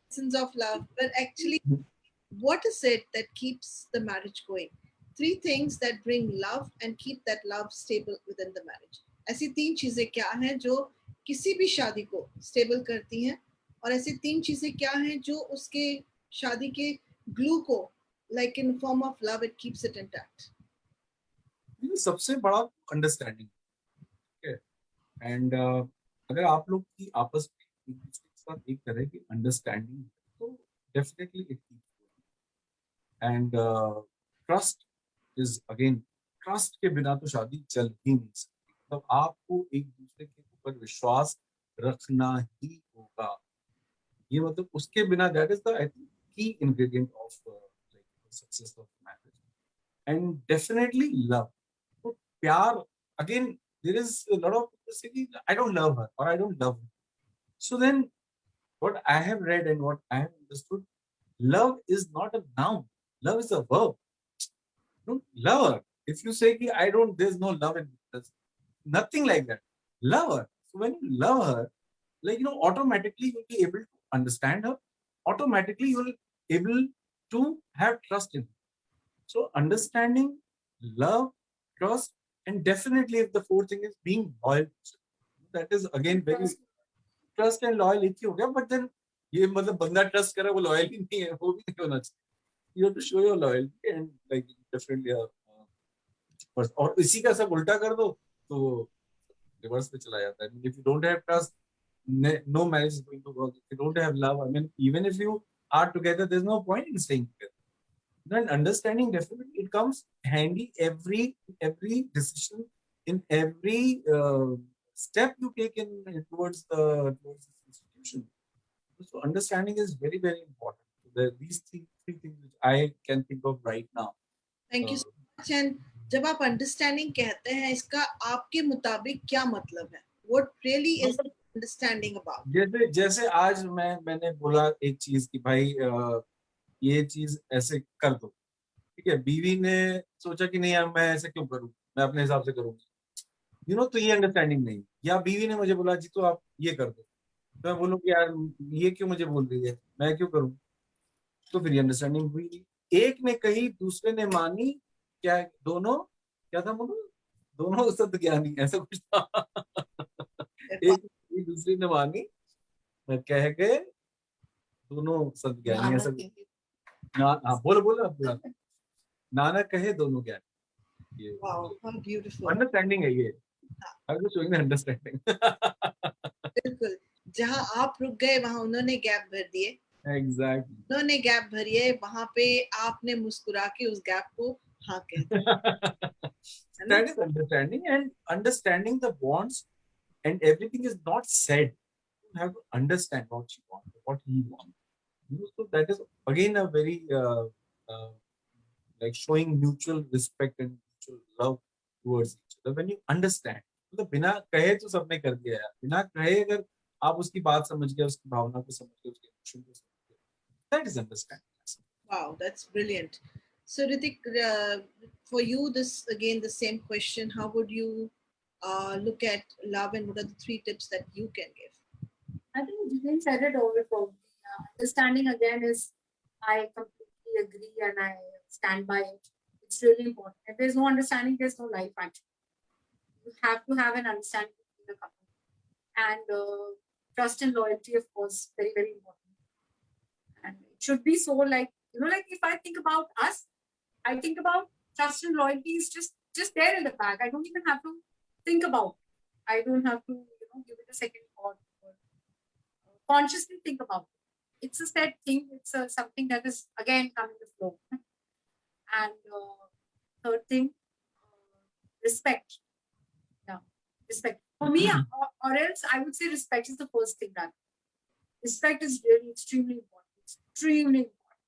essence of love, but actually what is it that keeps the marriage going? 3 things that bring love and keep that love stable within the marriage. ऐसी 3 चीजें क्या हैं जो किसी भी शादी को स्टेबल करती हैं, और ऐसी 3 चीजें क्या हैं जो उसके शादी के ग्लू को, like in form of love, it keeps it intact. सबसे बड़ा अंडरस्टैंडिंग. एंड अगर आप लोग की आपस में एक दूसरे के साथ एक तरह की अंडरस्टैंडिंग तो definitely it keeps going. And trust is again, trust के बिना तो शादी चल ही नहीं सकती. मतलब आपको एक दूसरे के ऊपर विश्वास रखना ही होगा. ये मतलब उसके बिना that is the I think key ingredient of like success of marriage and definitely love. तो प्यार again there is a lot of people say I don't love her और I don't love him. So then what I have read and what I have understood, love is not a noun. Love is a verb. Don't love her. If you say ki I don't, there's no love in this. Nothing like that. Love her. So when you love her, like automatically you'll be able to understand her. Automatically you'll able to have trust in her. So understanding, love, trust, and definitely if the fourth thing is being loyal. That is again very trust and loyal एक ही हो गया. But then ये मतलब बंदा trust करे वो loyal ही नहीं है, वो भी नहीं होना चाहिए. You have to show your loyalty and like definitely. और इसी का सब उल्टा कर दो तो रिवर्स पे चला जाता है. If you don't have trust, no marriage is going to work. If you don't have love, I mean, even if you are together, there's no point in staying together. Then understanding, definitely it comes handy every decision, in every step you take in towards this institution. So understanding is very, very important. So these three things which I can think of right now. Thank you so much. And जब आप understanding कहते हैं, इसका आपके मुताबिक क्या मतलब है? What really is understanding about? जैसे आज मैंने बोला एक चीज कि भाई ये चीज ऐसे कर दो, ठीक है. बीवी ने सोचा कि नहीं यार मैं ऐसे क्यों करूं, मैं अपने हिसाब से करूंगी. तो ये अंडरस्टैंडिंग नहीं. या बीवी ने मुझे बोला जी तो आप ये कर दो, तो मैं बोलूँ कि यार ये क्यों मुझे बोल रही है, मैं क्यों करूं. तो फिर ये अंडरस्टैंडिंग हुई. एक ने कही, दूसरे ने मानी. क्या दोनों, क्या था बोलो, दोनों सद ज्ञानी, ऐसा कुछ था. एक दूसरी ने मानी, कह गए दोनों सद ज्ञानी, ऐसा कुछ. हाँ बोलो बोलो अब बोला. नानक कहे दोनों ज्ञानी. ये वाओ, हाउ ब्यूटीफुल. अंडरस्टैंडिंग है ये. I was showing the understanding. बिल्कुल, जहां आप रुक गए वहां उन्होंने गैप भर दिए. एग्जैक्टली. उन्होंने गैप भरी है, वहां पे आपने मुस्कुरा के उस गैप को हाँ कह दिया. That is understanding, and understanding the bonds, and everything is not said. You have to understand what you want, what he wants. So that is again a very like showing mutual respect and mutual love towards each other when you understand. मतलब बिना कहे तो सबने कर दिया यार. बिना कहे अगर आप उसकी बात समझ गए, उसकी भावना को समझ गए, उसके इमोशन को समझ गए, that is understanding. Wow, that's brilliant. So Ritik, for you, this again the same question. How would you look at love, and what are the 3 tips that you can give? I think Jitin said it all probably. Understanding again is, I completely agree and I stand by it. It's really important. If there's no understanding, there's no life actually. You have to have an understanding between the couple. And trust and loyalty, of course, very, very important. And it should be so like, like if I think about us, I think about trust and loyalty is just there in the bag. I don't even have to think about it. I don't have to, give it a second thought or consciously think about it. It's a set thing. It's something that is again coming to flow. And third thing, respect. Yeah, respect. For me, or else I would say respect is the first thing that. Respect is really extremely important. Extremely important.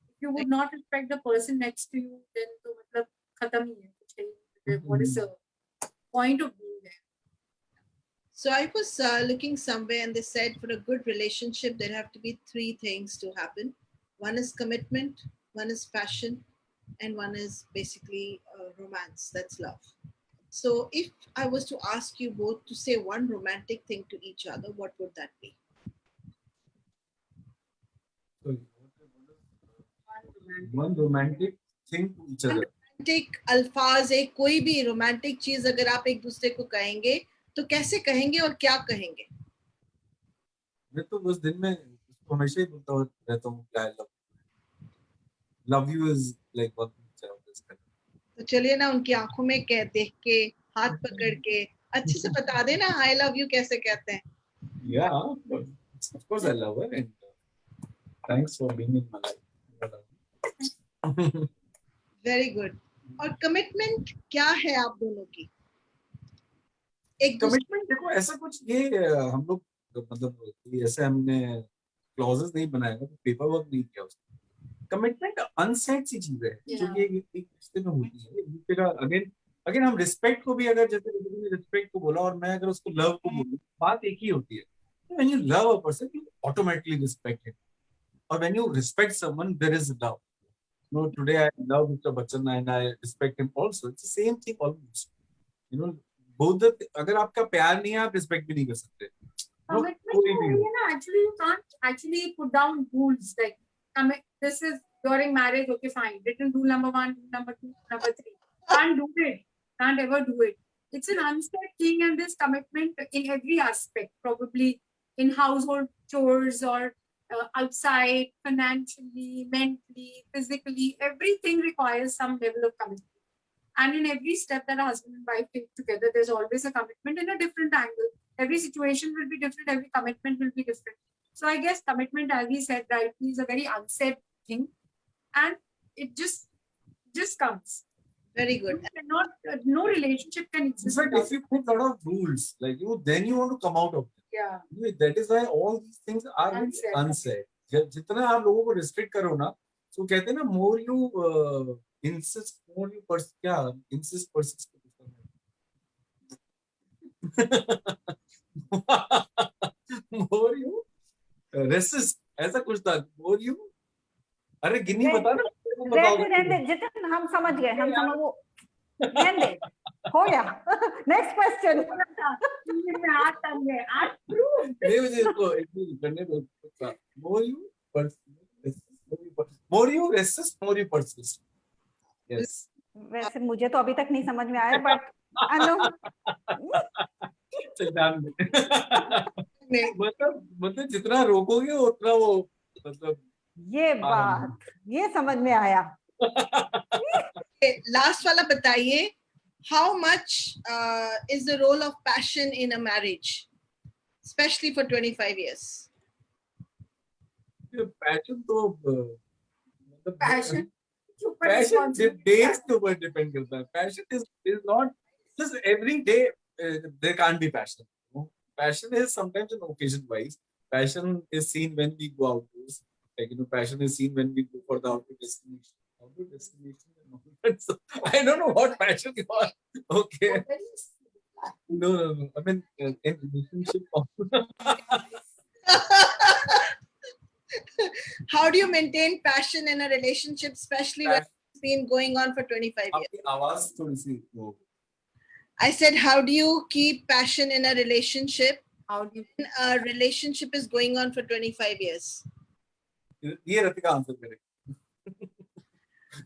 If you would not respect the person next to you, then to matlab khatam hi hai. What is the point of being there? So I was looking somewhere, and they said for a good relationship there have to be 3 things to happen. One is commitment, one is passion, and one is basically romance. That's love. So if I was to ask you both to say one romantic thing to each other, what would that be? One romantic thing to each other. Romantic अल्फाज है, कोई भी romantic चीज अगर आप एक दूसरे को कहेंगे तो कैसे कहेंगे और क्या कहेंगे? मैं तो बस दिन में उसको हमेशा ही बोलता रहता हूँ कि I love you is like one thing of this kind. तो चलिए ना उनकी आंखों में कह देख के, हाथ पकड़ के अच्छे से बता देना आई लव यू कैसे कहते हैं. Yeah, of course I love her, and thanks for being in my life. Very good. और कमिटमेंट क्या है आप दोनों की? एक कमिटमेंट देखो ऐसा कुछ ये हम लोग मतलब ऐसे हमने क्लॉजेस नहीं बनाएगा, तो पेपर वर्क नहीं किया उसने, कमिटमेंट अनसेट सी चीज है जो कि एक रिश्ते में होती है। एक दूसरे का अगेन अगेन हम रिस्पेक्ट को भी, अगर जैसे रिस्पेक्ट को बोला और मैं अगर उसको लव को बोलूं, बात एक ही होती है। When you love a person you automatically respect him, और when you respect someone there is love. No, today I love Mr Bachchan and I respect him also, it's the same thing almost, you know. Both, अगर आपका प्यार नहीं है आप respect भी नहीं कर सकते। Commitment, actually, you can't actually put down rules like this is during marriage. Okay, fine. Written rule number 1, rule number 2, number 3. Can't do it. Can't ever do it. It's an unsaid thing, and this commitment in every aspect, probably in household chores or outside, financially, mentally, physically, everything requires some level of commitment. And in every step that a husband and wife take together, there's always a commitment in a different angle. Every situation will be different, every commitment will be different. So I guess commitment, as he said rightly, is a very unsaid thing, and it just comes. Very good. Not no relationship can exist. But if you put a lot of rules, like then you want to come out of it. Yeah. That is why all these things are unsaid. जितना आप लोगों को restrict करो ना, तो कहते हैं ना, more you insist, more you क्या insist persist more you resist, ऐसा कुछ था, more you, अरे गिन्नी बता ना, रहते जितन हम समझ गए, हम समझ वो रहने हो गया। Next question. नहीं, मुझे इसको करने दो। more you resist, more you persist. Yes. वैसे मुझे तो अभी तक नहीं समझ में आया, बट अनु मतलब जितना रोकोगे उतना वो, मतलब ये बात ये समझ में आया। लास्ट वाला बताइए, how much is the role of passion in a marriage, especially for 25 years? Passion तो Passion. पैशन डेज के ऊपर डिपेंड करता है। Passion is not just every day. There can't be passion. Passion is sometimes an occasion wise. Passion is seen when we go outdoors. Like, passion is seen when we go for the outdoor destination. Outdoor destination. So, I don't know what passion you are. Okay. No. I mean, in relationship. How do you maintain passion in a relationship, especially when it's been going on for 25 years? आवाज थोड़ी सी वो. I said, how do you keep passion in a relationship? How do you? A relationship is going on for 25 years. ये Ratika answer करे.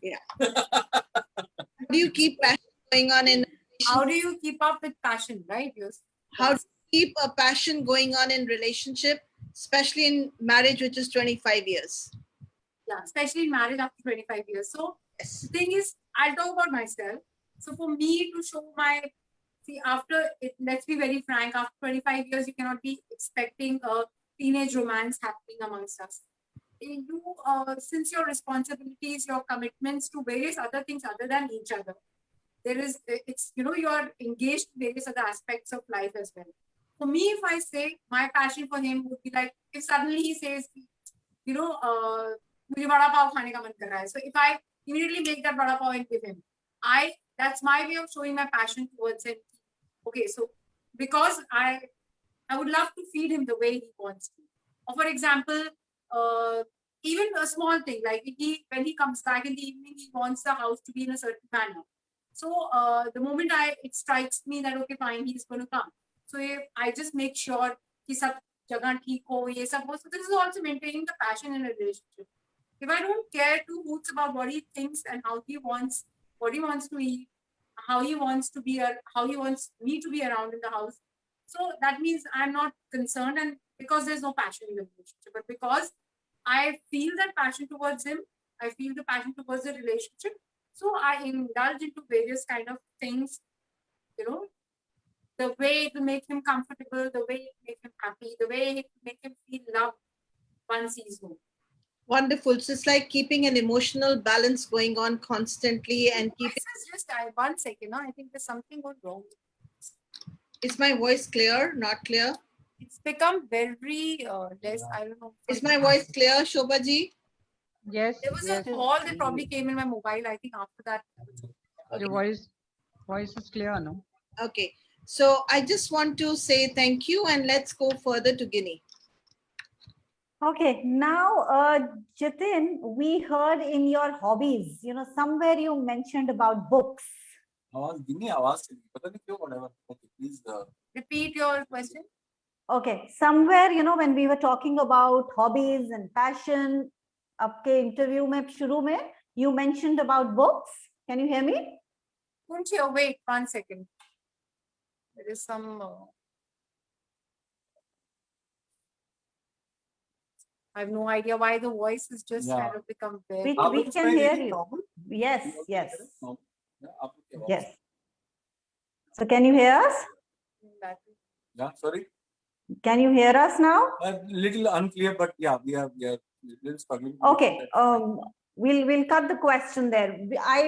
Yeah. How do you keep passion going on in? How do you keep up with passion, right? Yes. How do you keep a passion going on in relationship, especially in marriage, which is 25 years? Yeah, especially in marriage after 25 years. So Yes. the thing is, I'll talk about myself. So for me to show after it, let's be very frank, after 25 years, you cannot be expecting a teenage romance happening amongst us. You, since your responsibilities, your commitments to various other things other than each other, you're engaged in various other aspects of life as well. For me, if I say my passion for him would be like, if suddenly he says, मुझे वड़ा पाव खाने का मन कर रहा है, so if I immediately make that vada pav and give him, that's my way of showing my passion towards him. Okay, so because I would love to feed him the way he wants to. Or for example, even a small thing like when he comes back in the evening, he wants the house to be in a certain manner. So the moment it strikes me that okay, fine, he's going to come. So if I just make sure कि सब जगह ठीक हो, ये सब हो. So this is also maintaining the passion in a relationship. If I don't care two hoots about what he thinks and how he wants, what he wants to eat, how he wants to be, how he wants me to be around in the house, so that means I'm not concerned, and because there's no passion in the relationship, but because I feel that passion towards him, I feel the passion towards the relationship, so I indulge into various kind of things, the way to make him comfortable, the way to make him happy, the way to make him feel loved once he's home. Wonderful. So it's like keeping an emotional balance going on constantly and keeping. This is just 1 second. I think there's something going wrong. Is my voice clear? Not clear? It's become very less. Yeah. I don't know. Is my voice clear, Shobha ji? Yes, There was yes. a call that probably came in my mobile. I think after that. Your voice is clear, no? Okay. So I just want to say thank you and let's go further to Guinea. Okay, now, Jitin, we heard in your hobbies, you know, somewhere you mentioned about books. आवाज धीमी आवाज से पता नहीं क्यों whatever. Okay, please. Repeat your question. Okay, somewhere, you know, when we were talking about hobbies and passion, आपके interview में शुरू में, you mentioned about books. Can you hear me? Couldn't you wait 1 second? There is some. I have no idea why the voice has just kind of become very. We can hear you. Yes, yes, yes. So can you hear us? Yeah, sorry. Can you hear us now? A little unclear, but yeah, we are little struggling. Okay, we'll cut the question there.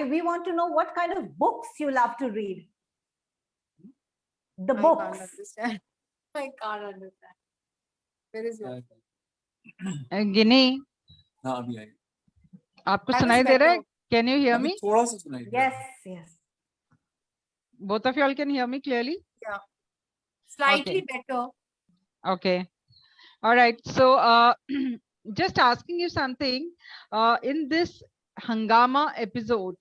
We want to know what kind of books you love to read. The I books. can't understand. I can't understand. Where is your? गिनी, हाँ अभी आई. आपको That is सुनाई दे रहा है? better. Can you hear अभी me? थोड़ा सा सुनाई दिया. Yes, yes. Both of y'all can hear me clearly? Slightly better. Okay. All right. So just asking you something. In this Hangama episode,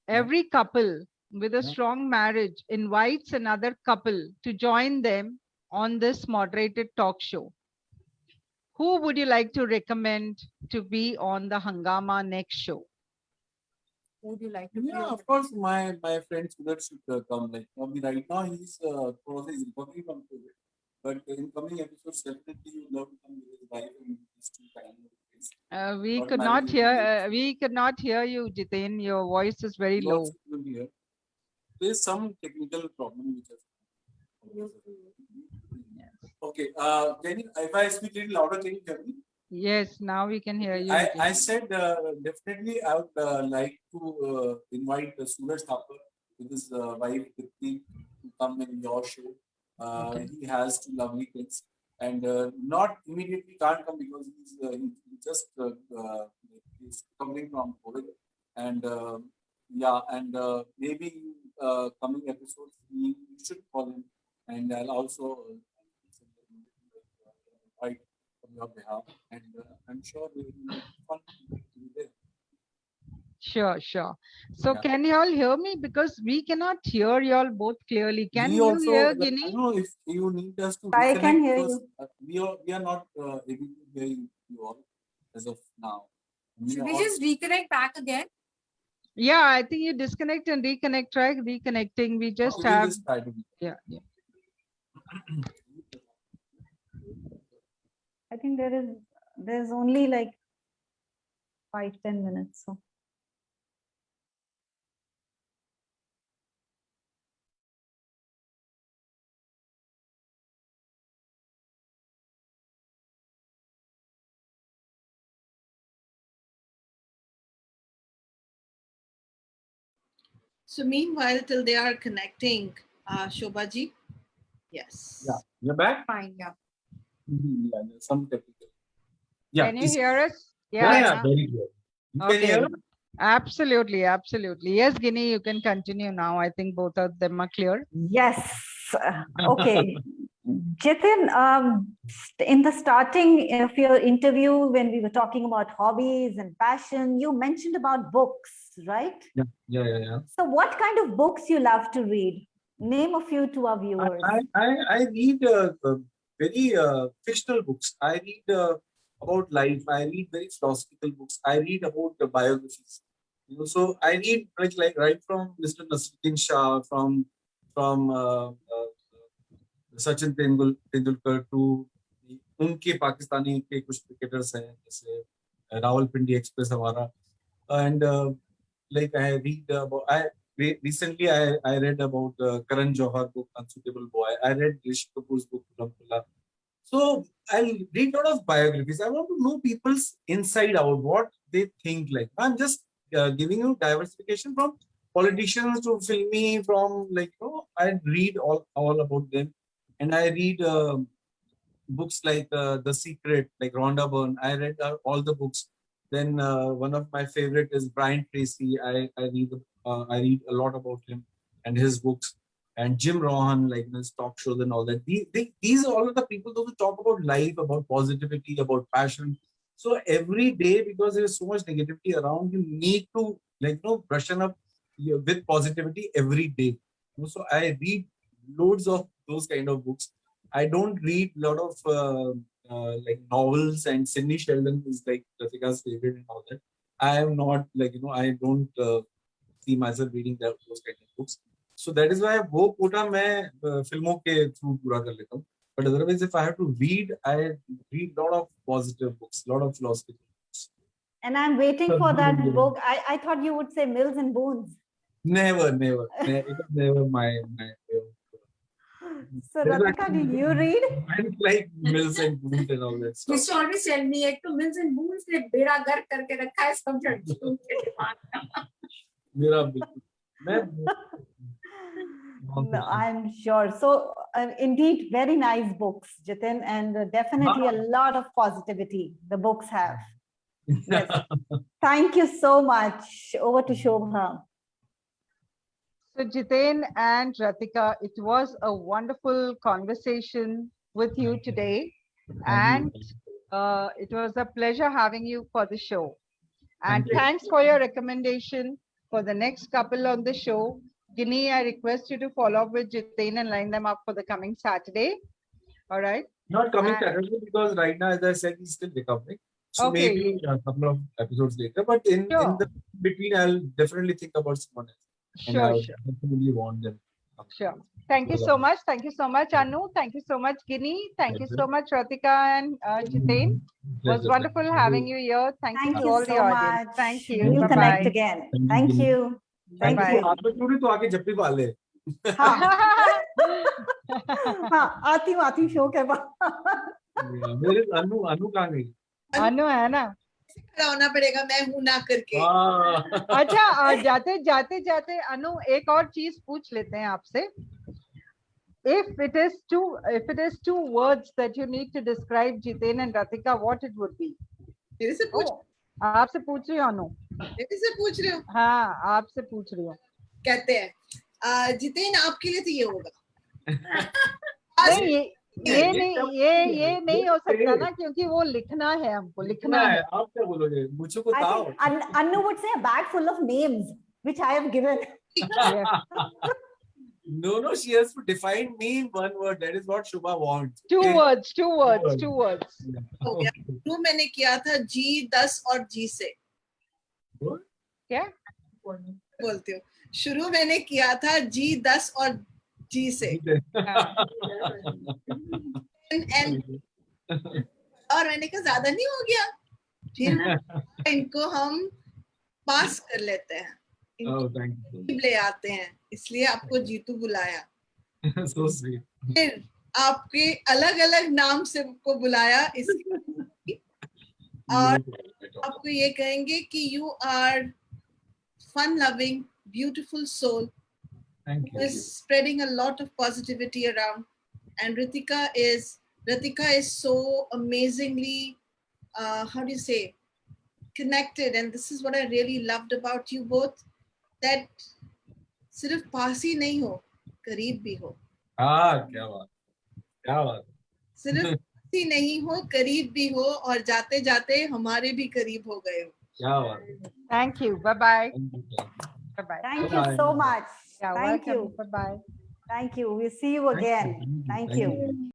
every couple with a Yeah. strong marriage invites another couple to join them on this moderated talk show. Who would you like to recommend to be on the Hangama next show? Would you like to? be Yeah, on of course, my friend Sudat should come. Like right now, he's recovering from COVID, but in coming episodes, definitely you love to come with his wife and his two family. We Not could married not in hear. India. We could not hear you, Jitin. Your voice is very You low. also couldn't hear. There is some technical problem which has. Okay. Can you, if I speak a little louder, can you hear me? Yes, now we can hear you. I Jitin. said definitely I would like to invite Suraj Thapar with his wife Kriti to come in your show. Okay. He has two lovely kids and not immediately can't come because he just he's coming from COVID and yeah and maybe coming episodes you should call him and I'll also invite on your behalf, and I'm sure it will be fun to be there. Sure, sure. So Yeah. can you all hear me? Because we cannot hear you all both clearly. Can We you also, hear I Guinea? don't know if you need us to I reconnect can hear because we are not able to hear you all as of now. Should we just reconnect back again? Yeah, I think you disconnect and reconnect. Try reconnecting. We just Okay, we'll have. just try to be. Yeah, yeah. I think there's only like 5-10 minutes. So So meanwhile, till they are connecting, Shobha ji. Yes. Yeah, you're back. Fine, yeah. Yeah, there's some technical. Yeah, Can you please. hear us? Yeah, very good. You can Okay. hear? Absolutely, absolutely. Yes, Guinea, you can continue now. I think both of them are clear. yes, okay. Jitin, in the starting of your interview, when we were talking about hobbies and passion, you mentioned about books, right? Yeah. So what kind of books you love to read? Name a few to our viewers. I read very fictional books. I read about life. I read very philosophical books. I read about biographies. You know, so I read like right from Mr. Nasruddin Shah, from Sachin Tendulkar to उनके पाकिस्तानी के कुछ cricketers हैं जैसे Rawalpindi express हमारा and like I read about recently I read about Karan Johar book Unsuitable Boy. I read Rishi Kapoor's book Rampula. So I'll read a lot of biographies. I want to know people's inside out, what they think. Like I'm just giving you diversification from politicians to filmy, from like I read all about them. And I read books like The Secret, like Rhonda Byrne. I read all the books. Then one of my favorite is Brian Tracy. I read a lot about him and his books. And Jim Rohn, like his talk shows and all that. These are all of the people who talk about life, about positivity, about passion. So every day, because there's so much negativity around, you need to brushen up with positivity every day. So I read loads of those kind of books. I don't read a lot of like novels, and Sidney Sheldon is like Ratika's favorite and all that. I am not I don't see myself reading those kind of books. So that is why वो कोटा मैं फिल्मों के through पूरा कर लेता हूँ. But otherwise, if I have to read, I read a lot of positive books, a lot of philosophy books. And I'm waiting for that book. I thought you would say Mills and Boons. Never. It was never my So Ratika, do you read? I like Mills and Boons and all that stuff. Mr. always tell me एक तो Mills and Boons ने बेड़ा गर्क करके रखा है सब लड़कियों के दिमाग का. मेरा बिल्कुल मैं No, I'm sure. So indeed, very nice books, Jitin, and definitely a lot of positivity the books have. Yes. Thank you so much. Over to Shobha. So Jitin and Ratika, it was a wonderful conversation with you today, and it was a pleasure having you for the show. And thanks for your recommendation for the next couple on the show. Ginny, I request you to follow up with Jitin and line them up for the coming Saturday. All right. Not coming Saturday because right now, as I said, he's still recovering. So Okay. maybe a couple of episodes later. But in the between, I'll definitely think about someone else. And Sure, I'll sure. definitely want them. Sure. Thank you so much. Thank you so much, Anu. Thank you so much, Ginny. Thank you so much, Ratika and Jitin. It was wonderful having you here. Thank you Thank to you all the so audience. much. Thank you. We'll Bye-bye. connect again. Thank you. Thank Bye-bye. you. आप लोग तो आके जप्पी पाल ले. हाँ हाँ आती हूँ show के बाद. मेरे अनु कहाँ गई? अनु है ना. खड़ा होना पड़ेगा मैं हूं ना करके. अच्छा जाते अनु एक और चीज पूछ लेते हैं आपसे. If it is two words that you need to describe Jitin and Ratika, what it would be? मेरे से पूछ. आपसे पूछ रही हूँ अनु. मेरे से पूछ रहे हो. हाँ आपसे पूछ रही हूँ. कहते हैं जितेन आपके लिए तो ये होगा. नहीं ये नहीं हो सकता ना क्योंकि वो लिखना है हमको लिखना है. आप क्या बोलोगे? मुझे को I बताओ. think Anu would say a bag full of names which I have given. No, she has to define me in one word. That is what Shubha wants. Two Okay? words. Yeah. हो गया. शुरू मैंने किया था G10 और G से. क्या बोलती हूँ. शुरू मैंने किया था G10 और G से. और मैंने कहा ज्यादा नहीं हो गया. फिर इनको हम पास कर लेते हैं. Oh, thank you. ले आते हैं. इसलिए आपको जीतू बुलाया. So sweet. फिर आपके अलग-अलग नाम से को बुलाया. और आपको ये कहेंगे कि you are fun-loving, beautiful soul. Thank you. Is spreading a lot of positivity around, and Ritika is so amazingly how do you say, connected, and this is what I really loved about you both, that सिर्फ पास ही नहीं हो, करीब भी हो. क्या बात. सिर्फ पास ही नहीं हो, करीब भी हो, और जाते जाते हमारे भी करीब हो गए हो. क्या बात. Thank you. Bye-bye. Bye-bye. Thank you so much. Yeah, Thank welcome. you. Bye-bye. Thank you. We'll see you again. Thank you.